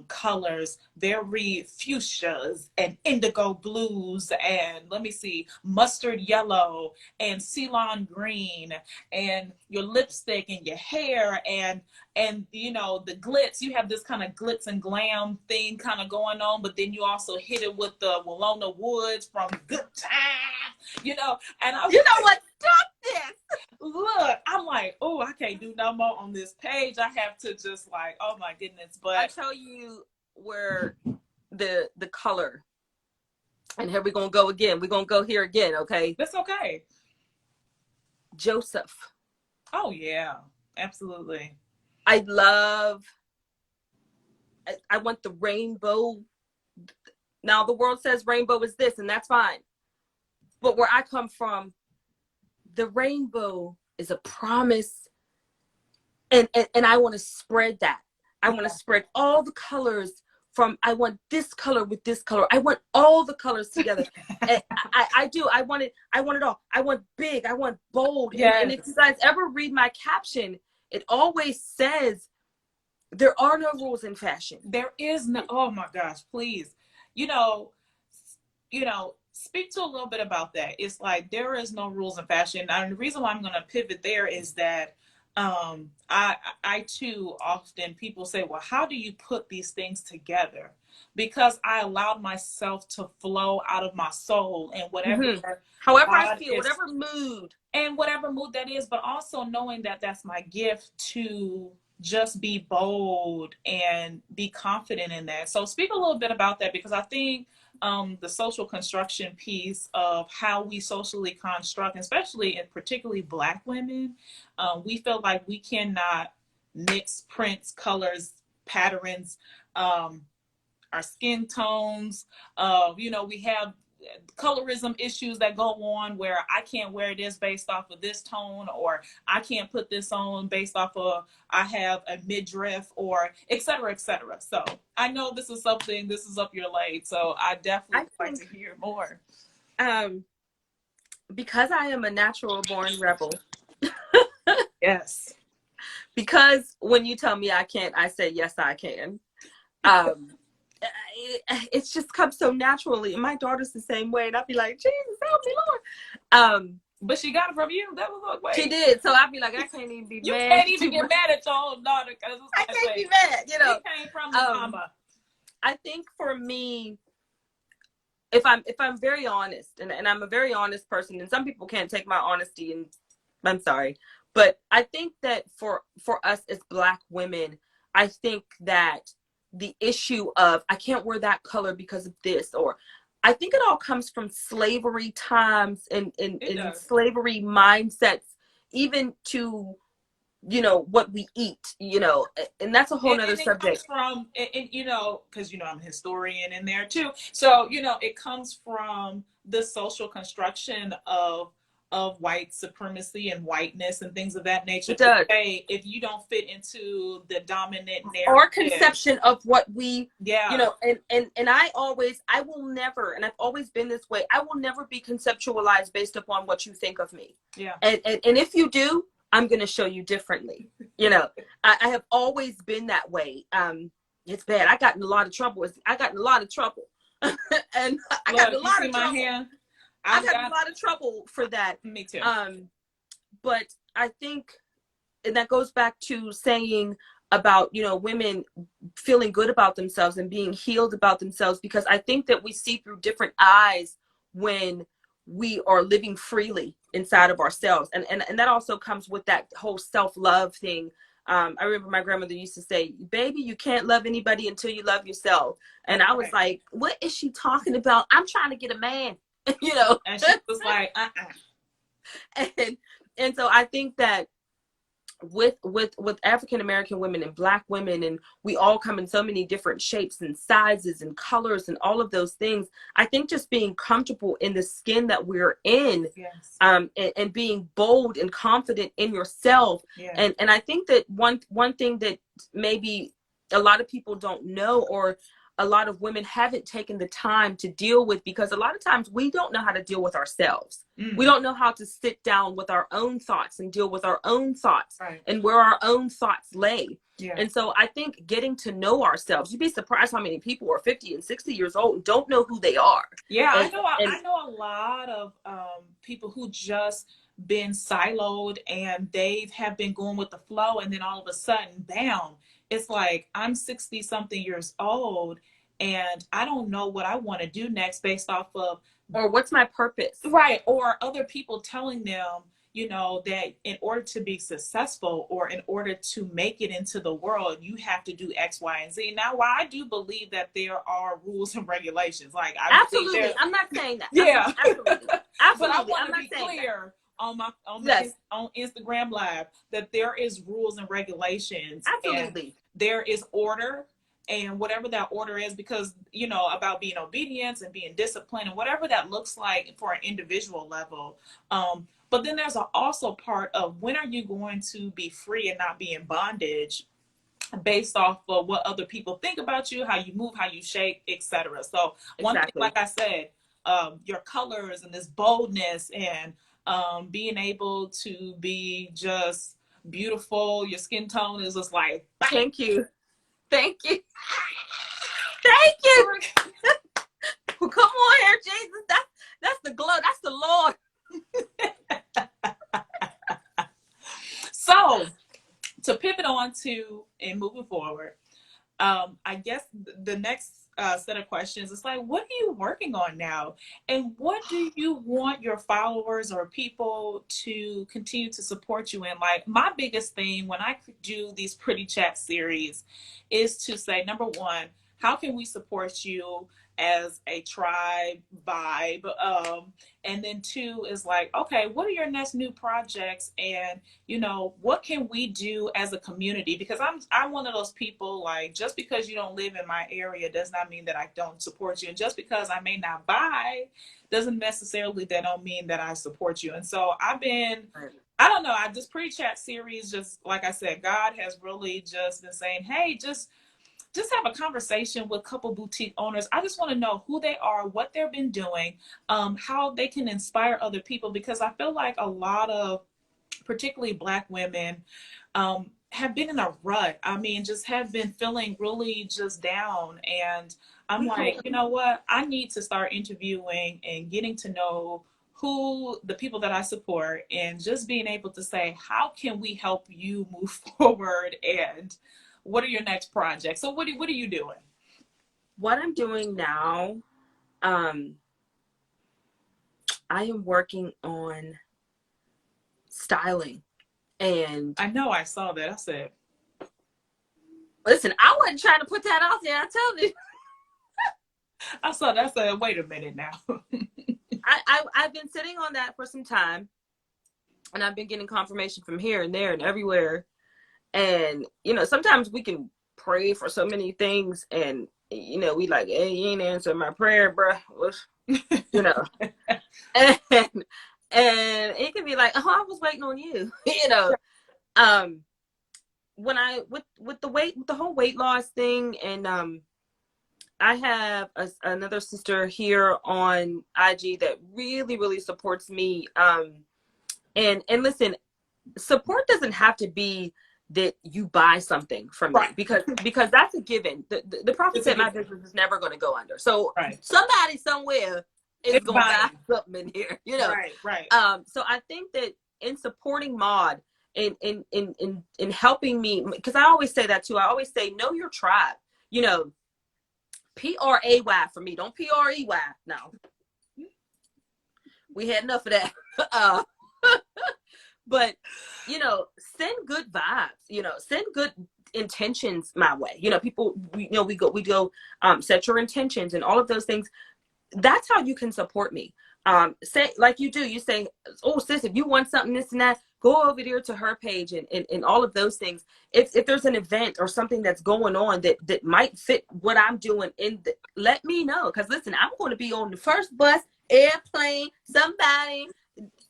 colors, very fuchsias and indigo blues, and let me see, mustard yellow and ceylon green, and your lipstick and your hair, and the glitz. You have this kind of glitz and glam thing kind of going on, but then you also hit it with the Walona Woods from Good Time, and I was,
What, stop this.
look, I'm like, oh, I can't do no more on this page. I have to just like, oh my goodness. But
I tell you where the color, and here we're gonna go again. We're gonna go here again, okay?
that's okay.
Joseph.
Oh yeah, absolutely.
I want the rainbow. Now the world says rainbow is this, and that's fine. But where I come from, the rainbow is a promise. And I want to spread that. I want to spread all the colors from, I want this color with this color. I want all the colors together. And I do. I want it all. I want big. I want bold.
Yes.
And if you guys ever read my caption, it always says, there are no rules in fashion.
There is no, oh my gosh, please. Speak to a little bit about that. It's like there is no rules in fashion. And the reason why I'm going to pivot there is that I too often, people say, well, how do you put these things together? Because I allowed myself to flow out of my soul and whatever,
however I
God
feel, whatever mood.
and whatever mood that is, but also knowing that that's my gift to just be bold and be confident in that. So speak a little bit about that, because I think the social construction piece of how we socially construct, especially and particularly Black women, we feel like we cannot mix prints, colors, patterns, our skin tones. We have colorism issues that go on where I can't wear this based off of this tone, or I can't put this on based off of I have a midriff, or et cetera, et cetera. So I know this is up your lane. So I definitely like to hear more.
Because I am a natural born rebel.
Yes.
Because when you tell me I can't, I say, yes, I can. It's just comes so naturally. And my daughter's the same way. And I'd be like, Jesus, help me, Lord.
But she got it from you. That was like, wait.
She did. So I'd be like, I can't even be
you
mad.
You can't even get mad at your own daughter.
I can't be mad,
It came from the mama.
I think for me, if I'm very honest, and I'm a very honest person, and some people can't take my honesty, and I'm sorry, but I think that for us as Black women, I think that the issue of I can't wear that color because of this, or I think it all comes from slavery times and slavery mindsets, even to what we eat, and that's a whole nother subject.
From because I'm a historian in there too, so it comes from the social construction of of white supremacy and whiteness and things of that nature
It
to
does.
say if you don't fit into the dominant narrative
Our conception of what we,
yeah
and I will never, and I've always been this way, I will never be conceptualized based upon what you think of me.
yeah
And if you do, I'm going to show you differently. I have always been that way. It's bad. I got in a lot of trouble. And I got in a lot of trouble for that.
Me too.
But I think, and that goes back to saying about, women feeling good about themselves and being healed about themselves, because I think that we see through different eyes when we are living freely inside of ourselves. And that also comes with that whole self-love thing. I remember my grandmother used to say, baby, you can't love anybody until you love yourself. And I was like, what is she talking about? I'm trying to get a man,
And she was like,
And so I think that with African American women and Black women, and we all come in so many different shapes and sizes and colors and all of those things, I think just being comfortable in the skin that we're in,
yes.
And being bold and confident in yourself.
Yeah.
And I think that one thing that maybe a lot of people don't know, or a lot of women haven't taken the time to deal with, because a lot of times we don't know how to deal with ourselves. We don't know how to sit down with our own thoughts and deal with our own thoughts, and where our own thoughts lay. Yeah. And so I think getting to know ourselves, you'd be surprised how many people are 50 and 60 years old and don't know who they are.
Yeah, I know a lot of people who just been siloed and they have been going with the flow, and then all of a sudden, bam, it's like I'm 60 something years old and I don't know what I want to do next based off of,
or what's my purpose,
right? Or other people telling them, that in order to be successful or in order to make it into the world, you have to do X, Y, and Z. Now, while I do believe that there are rules and regulations, like
absolutely, I'm not saying that.
Yeah,
absolutely.
But I want to be clear on Instagram Live that there is rules and regulations.
Absolutely,
and there is order. And whatever that order is, because, about being obedience and being disciplined and whatever that looks like for an individual level. But then there's also part of when are you going to be free and not be in bondage based off of what other people think about you, how you move, how you shape, etc. So one thing, like I said, your colors and this boldness and being able to be just beautiful, your skin tone is just like,
thank you. Thank you. Thank you. Well, come on here, Jesus. That's the glow. That's the Lord.
So, to pivot on to and moving forward, I guess the next set of questions is like, what are you working on now? And what do you want your followers or people to continue to support you in? Like, my biggest thing when I do these Pretty Chat series is to say, number one, how can we support you as a tribe vibe? And then two is like, okay, what are your next new projects? And, what can we do as a community? Because I'm one of those people, like, just because you don't live in my area does not mean that I don't support you. And just because I may not buy doesn't necessarily that don't mean that I support you. And so I don't know, this Pretty Chat series, just like I said, God has really just been saying, hey, just have a conversation with a couple boutique owners. I just want to know who they are, what they've been doing, how they can inspire other people, because I feel like a lot of particularly Black women have been in a rut. I mean, just have been feeling really just down. And I'm like, you know what? I need to start interviewing and getting to know who the people that I support, and just being able to say, how can we help you move forward? And what are your next projects? So what are you doing?
What I'm doing now, I am working on styling. And
I know I saw that. I said,
listen, I wasn't trying to put that out there. I told you.
I saw that. I said, wait a minute now.
I've been sitting on that for some time, and I've been getting confirmation from here and there and everywhere. And, sometimes we can pray for so many things, and, we like, hey, you ain't answering my prayer, bruh. And it can be like, oh, I was waiting on you. You know, um, when I with the whole weight loss thing, and I have another sister here on IG that really, really supports me. And listen, support doesn't have to be that you buy something from me,
Right.
because that's a given. The profit said my business is never going to go under. So somebody somewhere is going to buy something in here, you know.
Right.
So I think that in supporting Maude, in helping me, because I always say that too. I always say, know your tribe. You know, PRAY for me. Don't PREY. No, we had enough of that. But, you know, send good vibes, you know, send good intentions my way. You know, people, we go, set your intentions and all of those things. That's how you can support me. Say, like you do, you say, oh, sis, if you want something, this and that, go over there to her page and all of those things. If there's an event or something that's going on that might fit what I'm doing, let me know. Because listen, I'm going to be on the first bus, airplane, somebody,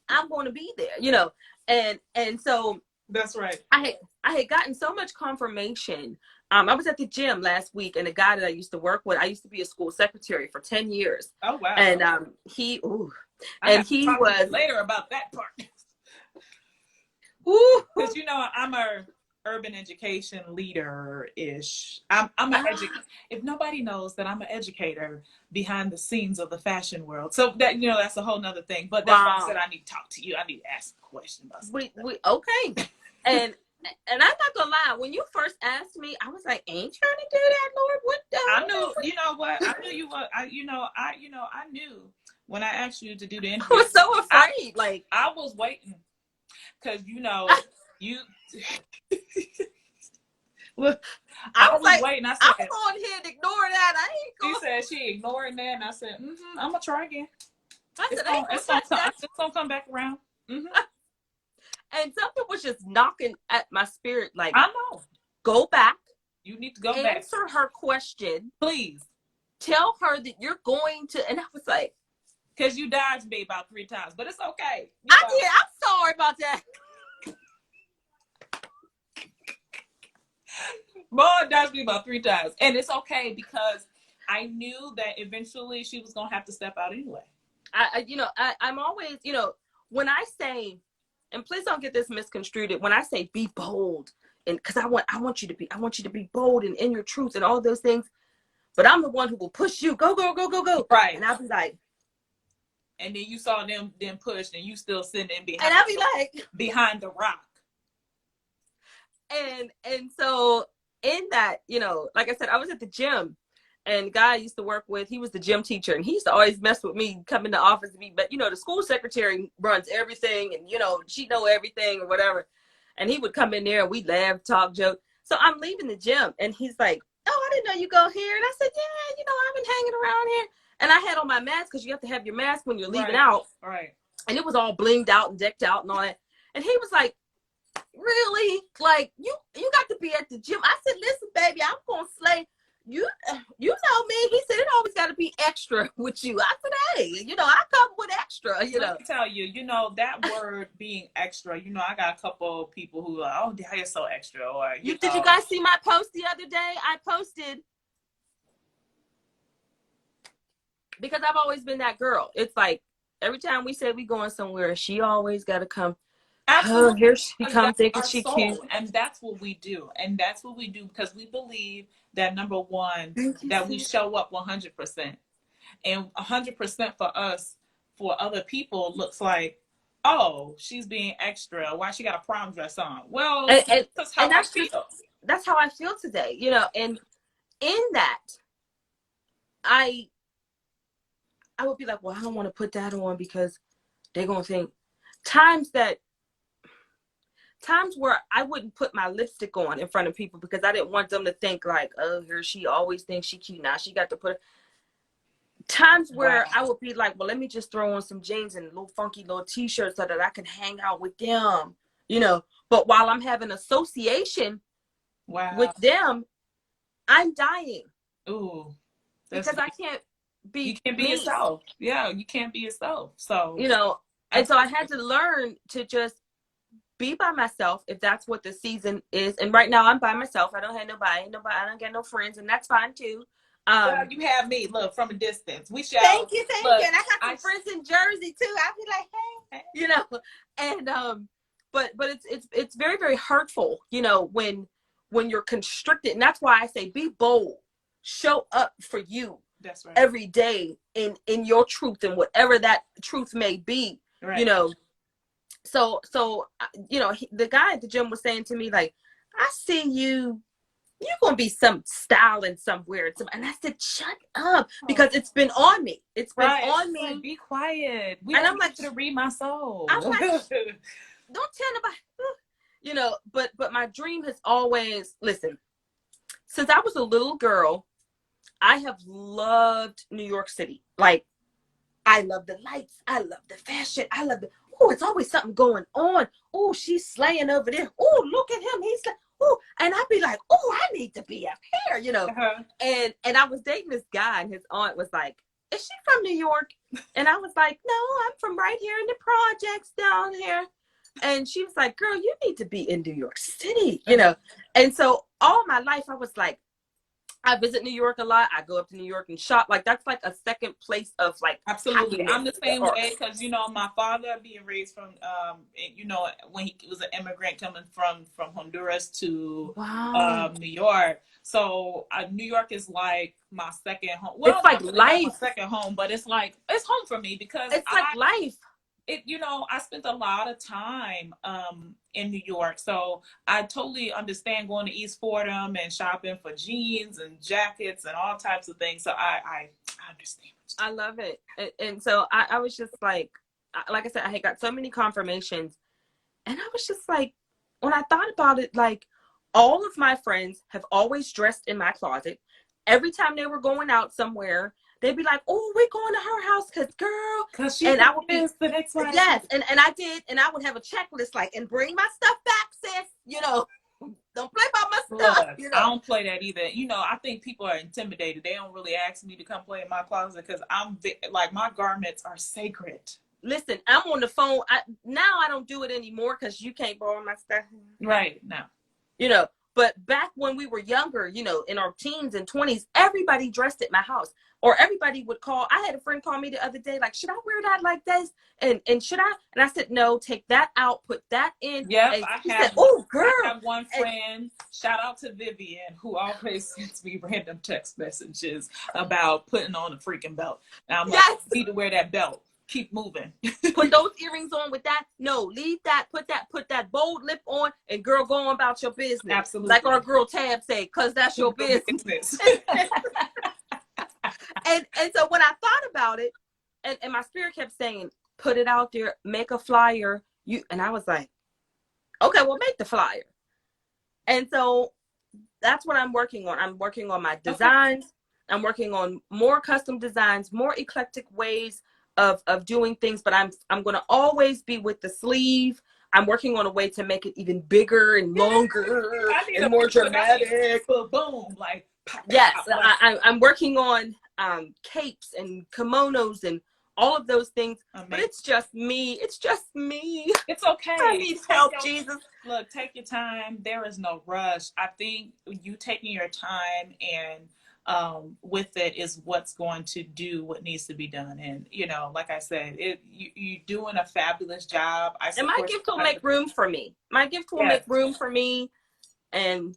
I'm going to be there, you know. And so
that's right.
I had gotten so much confirmation. I was at the gym last week, and a guy that I used to work with, I used to be a school secretary for 10 years.
Oh, wow.
And he was
later about that part. Because, you know, I'm a urban education leader-ish. I'm an educator. If nobody knows that I'm an educator behind the scenes of the fashion world. So that, you know, that's a whole nother thing. But that's why I said I need to talk to you. I need to ask a question about something.
Okay. And I'm not gonna lie, when you first asked me, I was like, ain't trying to do that, Lord. What the
I knew, you know what? I knew you were, I knew when I asked you to do the interview.
I was so afraid.
I was waiting. Because, you know, you look, I was like, waiting. I said,
I'm going here and ignore that. I ain't going.
She said she ignoring that, and I said, I'm gonna try again.
I said,
it's gonna come back around.
And something was just knocking at my spirit. Like,
I know.
Go back.
You need to go back.
Answer her question,
please.
Tell her that you're going to. And I was like,
because you dodged me about 3 times, but it's okay.
I did. I'm sorry about that.
Maude dodged me about 3 times, and it's okay because I knew that eventually she was gonna have to step out anyway.
I'm always, you know, when I say, and please don't get this misconstrued, when I say be bold, and because I want you to be bold and in your truth and all those things, but I'm the one who will push you, go.
Right.
And I'll be like,
and then you saw them push, and you still sitting behind.
And I'll be like,
behind the rock.
And so in that, you know, like I said, I was at the gym, and the guy I used to work with, he was the gym teacher, and he used to always mess with me, come in the office to me. But you know, the school secretary runs everything, and you know, she know everything or whatever. And he would come in there, and we laugh, talk, joke. So I'm leaving the gym, and he's like, "Oh, I didn't know you go here." And I said, "Yeah, you know, I've been hanging around here." And I had on my mask because you have to have your mask when you're leaving out.
Right.
And it was all blinged out and decked out and all that. And he was like, really? Like, you got to be at the gym. I said, listen, baby, I'm going to slay. You know me. He said, it always got to be extra with you. I said, hey, you know, I come with extra, you know.
Let me tell you, you know, that word being extra, you know, I got a couple of people who are, oh, you're so extra. Or,
did you guys see my post the other day? I posted, because I've always been that girl. It's like, every time we say we going somewhere, she always got to come.
Absolutely.
Oh, here she comes thinking she cute.
And that's what we do. And that's what we do because we believe that, number one, that we show up 100%. And 100% for us, for other people, looks like, oh, she's being extra. Why she got a prom dress on? Well, that's how I feel.
That's how I feel today, you know. And in that, I would be like, well, I don't want to put that on because they're going to think. Times where I wouldn't put my lipstick on in front of people because I didn't want them to think like, oh, here she always thinks she cute. Now she got to put. Times where I would be like, well, let me just throw on some jeans and a little funky little t-shirt so that I can hang out with them, you know. But while I'm having association with them, I'm dying.
Ooh,
because I can't be.
You can't be yourself. Yeah, you can't be yourself. So
you know. And so I had to learn to just be by myself if that's what the season is. And right now I'm by myself. I don't have nobody. I don't get no friends, and that's fine too.
Well, you have me. Look, from a distance. We shall.
Thank you.
Look,
And I got some friends in Jersey too. I'll be like, hey, you know, and but it's very, very hurtful, you know, when you're constricted. And that's why I say be bold. Show up for you.
That's right.
Every day in your truth, and whatever that truth may be.
Right.
You know. So you know, the guy at the gym was saying to me, like, I see you're gonna be some styling somewhere, and I said, shut up, because it's been on me. It's been on me.
Like, be quiet.
And I'm like,
to read my soul.
I'm like, don't tell nobody. You know, but my dream has always, listen, since I was a little girl, I have loved New York City. Like, I love the lights. I love the fashion. I love oh, it's always something going on. Oh, she's slaying over there. Oh, look at him. He's like, oh, and I'd be like, oh, I need to be up here, you know. And I was dating this guy, and his aunt was like, is she from New York? And I was like, no, I'm from right here in the projects down here. And she was like, girl, you need to be in New York City, you know. And so all my life I was like, I visit New York a lot. I go up to New York and shop. Like, that's like a second place of, like,
absolutely.
happiness.
I'm the same way, because, you know, my father being raised from, you know, when he was an immigrant coming from Honduras to New York. So New York is like my second home. Well,
it's like life.
My second home, but it's like, it's home for me, because
it's like life.
You know, I spent a lot of time in New York, so I totally understand going to East Fordham and shopping for jeans and jackets and all types of things. So I understand.
I love it. And so I was just like I said, I had got so many confirmations, and I was just like, when I thought about it, like, all of my friends have always dressed in my closet. Every time they were going out somewhere, they'd be like, oh, we're going to her house because
she, and I would be the next one.
Yes, and I did, and I would have a checklist, like, and bring my stuff back, sis. You know, don't play by my stuff. You know?
I don't play that either. You know, I think people are intimidated. They don't really ask me to come play in my closet, because I'm like, my garments are sacred.
Listen, I'm on the phone. Now I don't do it anymore, because you can't borrow my stuff.
Right, no.
You know, but back when we were younger, you know, in our teens and 20s, everybody dressed at my house, or everybody would call. I had a friend call me the other day, like, should I wear that like this? And should I? And I said, no, take that out, put that in.
Yep,
oh, girl.
I have one friend, shout out to Vivian, who always sends me random text messages about putting on a freaking belt. And I'm like, you need to wear that belt. Keep moving.
Put those earrings on with that. No, leave that. Put that bold lip on, and girl, go on about your business.
Absolutely.
Like our girl Tab say, because that's your business. and so when I thought about it, and my spirit kept saying, put it out there, make a flyer. And I was like, okay, well, make the flyer. And so that's what I'm working on. I'm working on my designs. I'm working on more custom designs, more eclectic ways of doing things, but I'm going to always be with the sleeve. I'm working on a way to make it even bigger and longer and more dramatic.
Boom, like,
yes, I'm working on capes and kimonos and all of those things. Amazing. But it's just me. It's okay. I need help, Jesus.
Look, take your time. There is no rush. I think you taking your time and with it is what's going to do what needs to be done. And, you know, like I said, you're doing a fabulous job.
And my gift will make room for me. My gift will make room for me. And,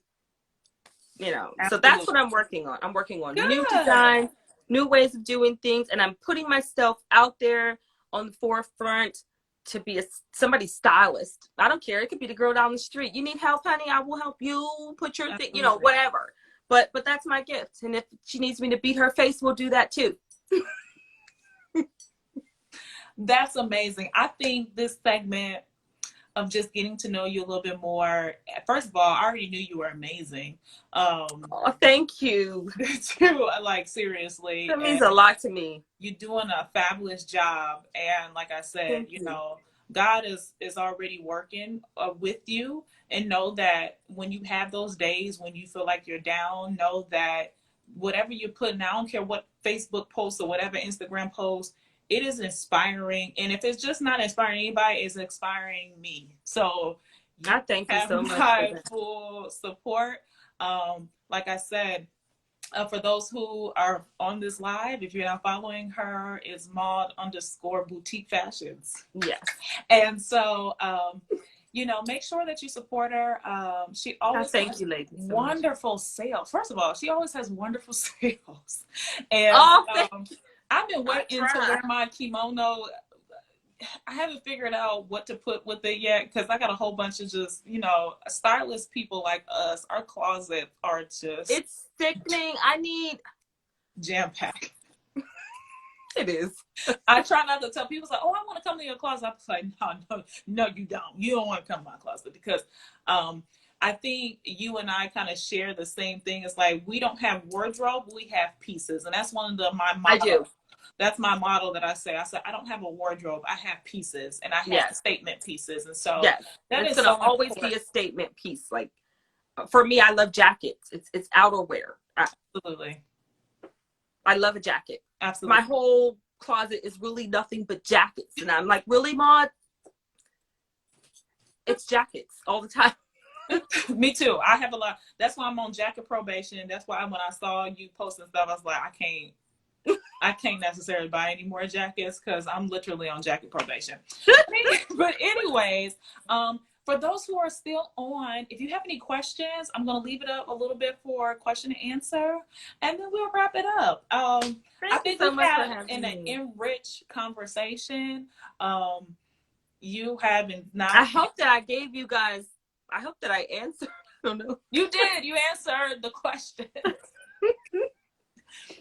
you know, so that's what I'm working on. I'm working on new designs, new ways of doing things. And I'm putting myself out there on the forefront to be somebody's stylist. I don't care. It could be the girl down the street. You need help, honey? I will help you put your thing, you know, whatever. But that's my gift. And if she needs me to beat her face, we'll do that too.
That's amazing. I think this segment of just getting to know you a little bit more. First of all, I already knew you were amazing.
Oh, thank you.
Like, seriously.
That means a lot to me.
You're doing a fabulous job. And like I said, you know, God is already working with you. And know that when you have those days when you feel like you're down, know that whatever you're putting, I don't care what Facebook post or whatever Instagram post, it is inspiring. And if it's just not inspiring anybody, it's inspiring me. So you
I thank you
have
so much for
my
that.
full support. Like I said, for those who are on this live, if you're not following her, is Maud_boutique fashions.
Yes.
And so, make sure that you support her. She
I
always
thank
has
you, ladies, so much.
wonderful sales. First of all, she always has wonderful sales. And
Oh,
I've been
I
waiting to
try.
wear my kimono. I haven't figured out what to put with it yet because I got a whole bunch of just, stylist people like us. Our closet are just
It's sickening. I need.
jam packed.
It is.
I try not to tell people, like, oh, I want to come to your closet. I'm like, no, you don't. You don't want to come to my closet because I think you and I kind of share the same thing. It's like we don't have wardrobe, we have pieces. And that's one of my
I
motto.
do.
That's my model that I say. I said, I don't have a wardrobe. I have pieces and I have
Yes.
statement pieces. And so
Yes.
that
It's
is
gonna
so
always
important.
be a statement piece. Like for me, I love jackets. It's outerwear.
Absolutely.
I love a jacket.
Absolutely.
My whole closet is really nothing but jackets. And I'm like, really, Maud? It's jackets all the time.
Me too. I have a lot. That's why I'm on jacket probation. That's why when I saw you posting stuff, I was like, I can't necessarily buy any more jackets because I'm literally on jacket probation. But anyways, for those who are still on, if you have any questions, I'm going to leave it up a little bit for question and answer, and then we'll wrap it up. I think
so
we
much for
had
having
an
me.
enriched conversation. You have not.
I hope that I gave you guys. I hope that I answered. I don't know.
You did. You answered the question.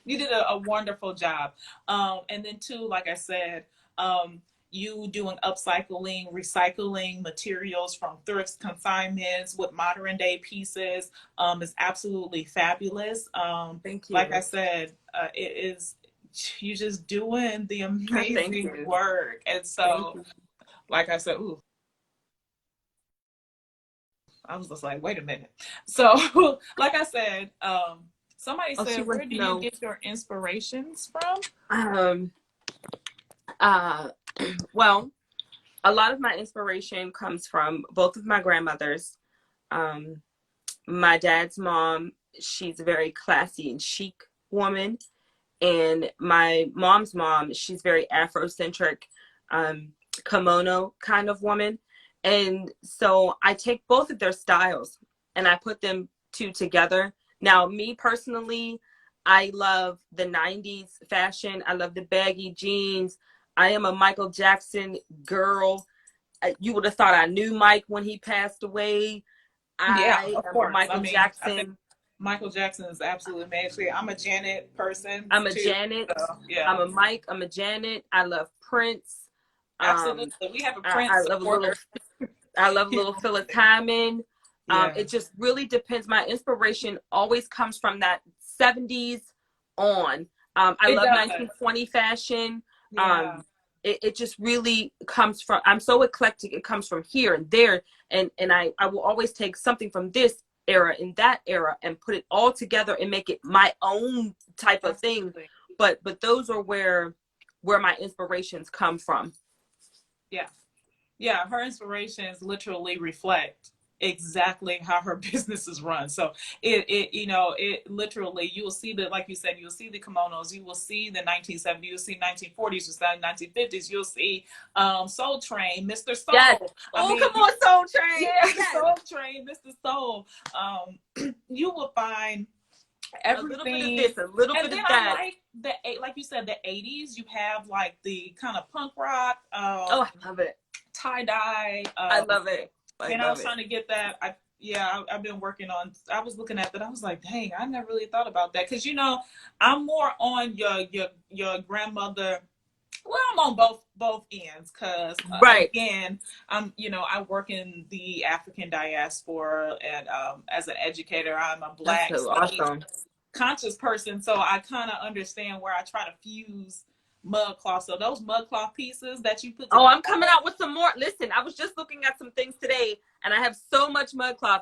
You did a wonderful job. And then too, like I said, you doing upcycling, recycling materials from thrifts, consignments with modern day pieces is absolutely fabulous.
Thank you.
Like I said, it is, you just doing the amazing work. And so, like I said, ooh, I was just like, wait a minute. So, like I said, somebody said, where do you get your inspirations from?
Well, a lot of my inspiration comes from both of my grandmothers. My dad's mom, she's a very classy and chic woman. And my mom's mom, she's very Afrocentric, kimono kind of woman. And so I take both of their styles and I put them two together. Now, me personally, I love the 90s fashion. I love the baggy jeans. I am a Michael Jackson girl. You would have thought I knew Mike when he passed away.
Yeah, of course.
Michael Jackson.
Michael Jackson is absolutely amazing. I'm a Janet person.
I'm a Janet. So, yeah. I'm a Mike. I'm a Janet. I love Prince.
Absolutely. We have a Prince.
I love a little Phyllis Hyman. Yeah. It just really depends. My inspiration always comes from that 70s on. I love 1920 fashion. Yeah. It just really comes from, I'm so eclectic. It comes from here and there. And I will always take something from this era in that era and put it all together and make it my own type of thing. But those are where my inspirations come from.
Yeah, her inspirations literally reflect exactly how her business is run. So it literally, you will see the, like you said, you'll see the kimonos, you will see the 1970s, you'll see 1940s, you'll see 1950s, you'll see Soul Train, Mr. Soul.
Yes. Come on, Soul Train.
Yeah, yes. Soul Train, Mr. Soul. You will find everything.
A little bit of this, a little bit of that.
I like like you said, the 80s, you have like the kind of punk rock.
I love it.
Tie-dye.
I love it.
I was trying to get that. I've been working on, I was looking at that. I was like, dang, I never really thought about that. Cause I'm more on your grandmother. Well, I'm on both ends. Cause again, I work in the African diaspora and, as an educator, I'm a Black conscious person. So I kind of understand where I try to fuse mud cloth. So those mud cloth pieces that you put
together, I'm coming out with some more. Listen, I was just looking at some things today and I have so much mud cloth.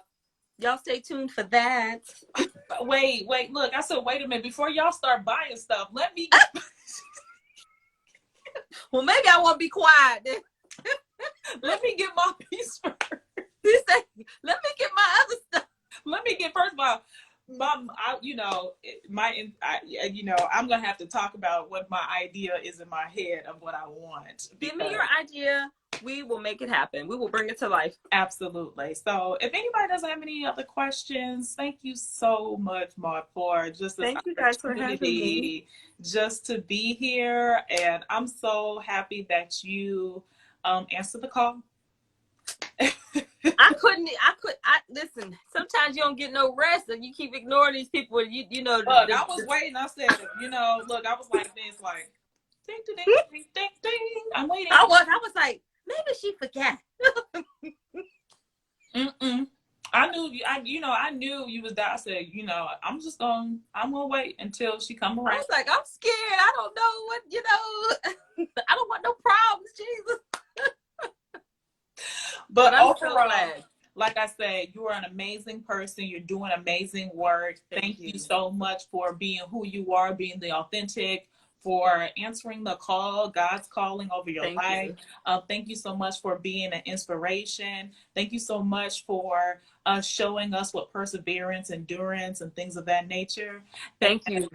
Y'all stay tuned for that.
Wait, look, I said, wait a minute, before y'all start buying stuff, let me
Well, maybe I won't be quiet then.
Let me get my piece first.
He said, let me get my other stuff.
Let me get first of all, I'm gonna have to talk about what my idea is in my head of what I want.
Give me your idea. We will make it happen. We will bring it to life.
Absolutely. So if anybody doesn't have any other questions, thank you so much, Mark, for just this
Thank you guys for having me.
just to be here. And I'm so happy that you answered the call.
Listen, sometimes you don't get no rest and you keep ignoring these people.
Look, I was waiting. I said, look, I was like this, like, ding, ding, ding, ding, ding, ding. I'm waiting.
I was like, maybe she forgot.
I knew you was there. I said, I'm gonna wait until she come around.
I was like, I'm scared. I don't know what, I don't want no problems, Jesus.
But
I'm
overall,
so glad.
Like I said, you are an amazing person. You're doing amazing work. Thank you so much for being who you are, being the authentic, for answering the call, God's calling over your life. Thank you so much for being an inspiration. Thank you so much for showing us what perseverance, endurance, and things of that nature.
Thank you.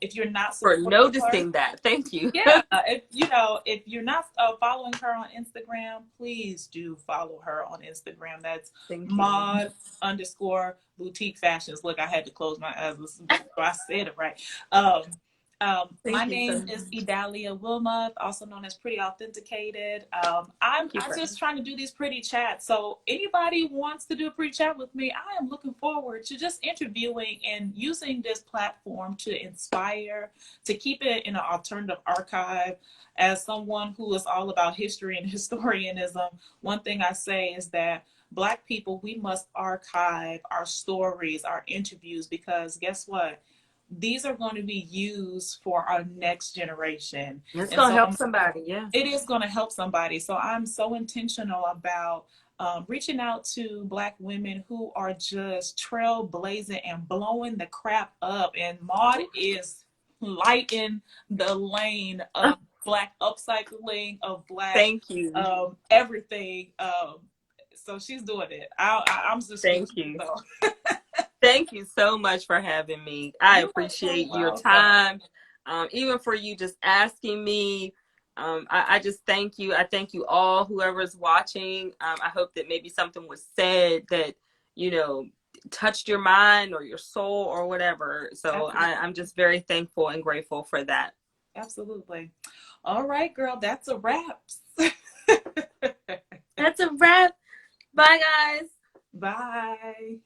If you're not
for noticing that, thank you.
Yeah, if you're not following her on Instagram, please do follow her on Instagram. That's Maud_boutique fashions. Look, I had to close my eyes before I said it right. My name is Idalia Wilmoth, also known as Pretty Authenticated. I'm just trying to do these pretty chats. So anybody wants to do a pretty chat with me, I am looking forward to just interviewing and using this platform to inspire, to keep it in an alternative archive. As someone who is all about history and historianism, one thing I say is that Black people, we must archive our stories, our interviews, because guess what? These are going to be used for our next generation.
It's going to help somebody, yeah.
It is going to help somebody. So I'm so intentional about reaching out to Black women who are just trailblazing and blowing the crap up. And Maud is lighting the lane of Black upcycling, of Black everything. So she's doing it. I'm just
thank you. Thank you so much for having me. I appreciate your time. Even for you just asking me. I just thank you. I thank you all, whoever's watching. I hope that maybe something was said that, touched your mind or your soul or whatever. So I'm just very thankful and grateful for that.
Absolutely. All right, girl, that's a wrap.
That's a wrap. Bye, guys.
Bye.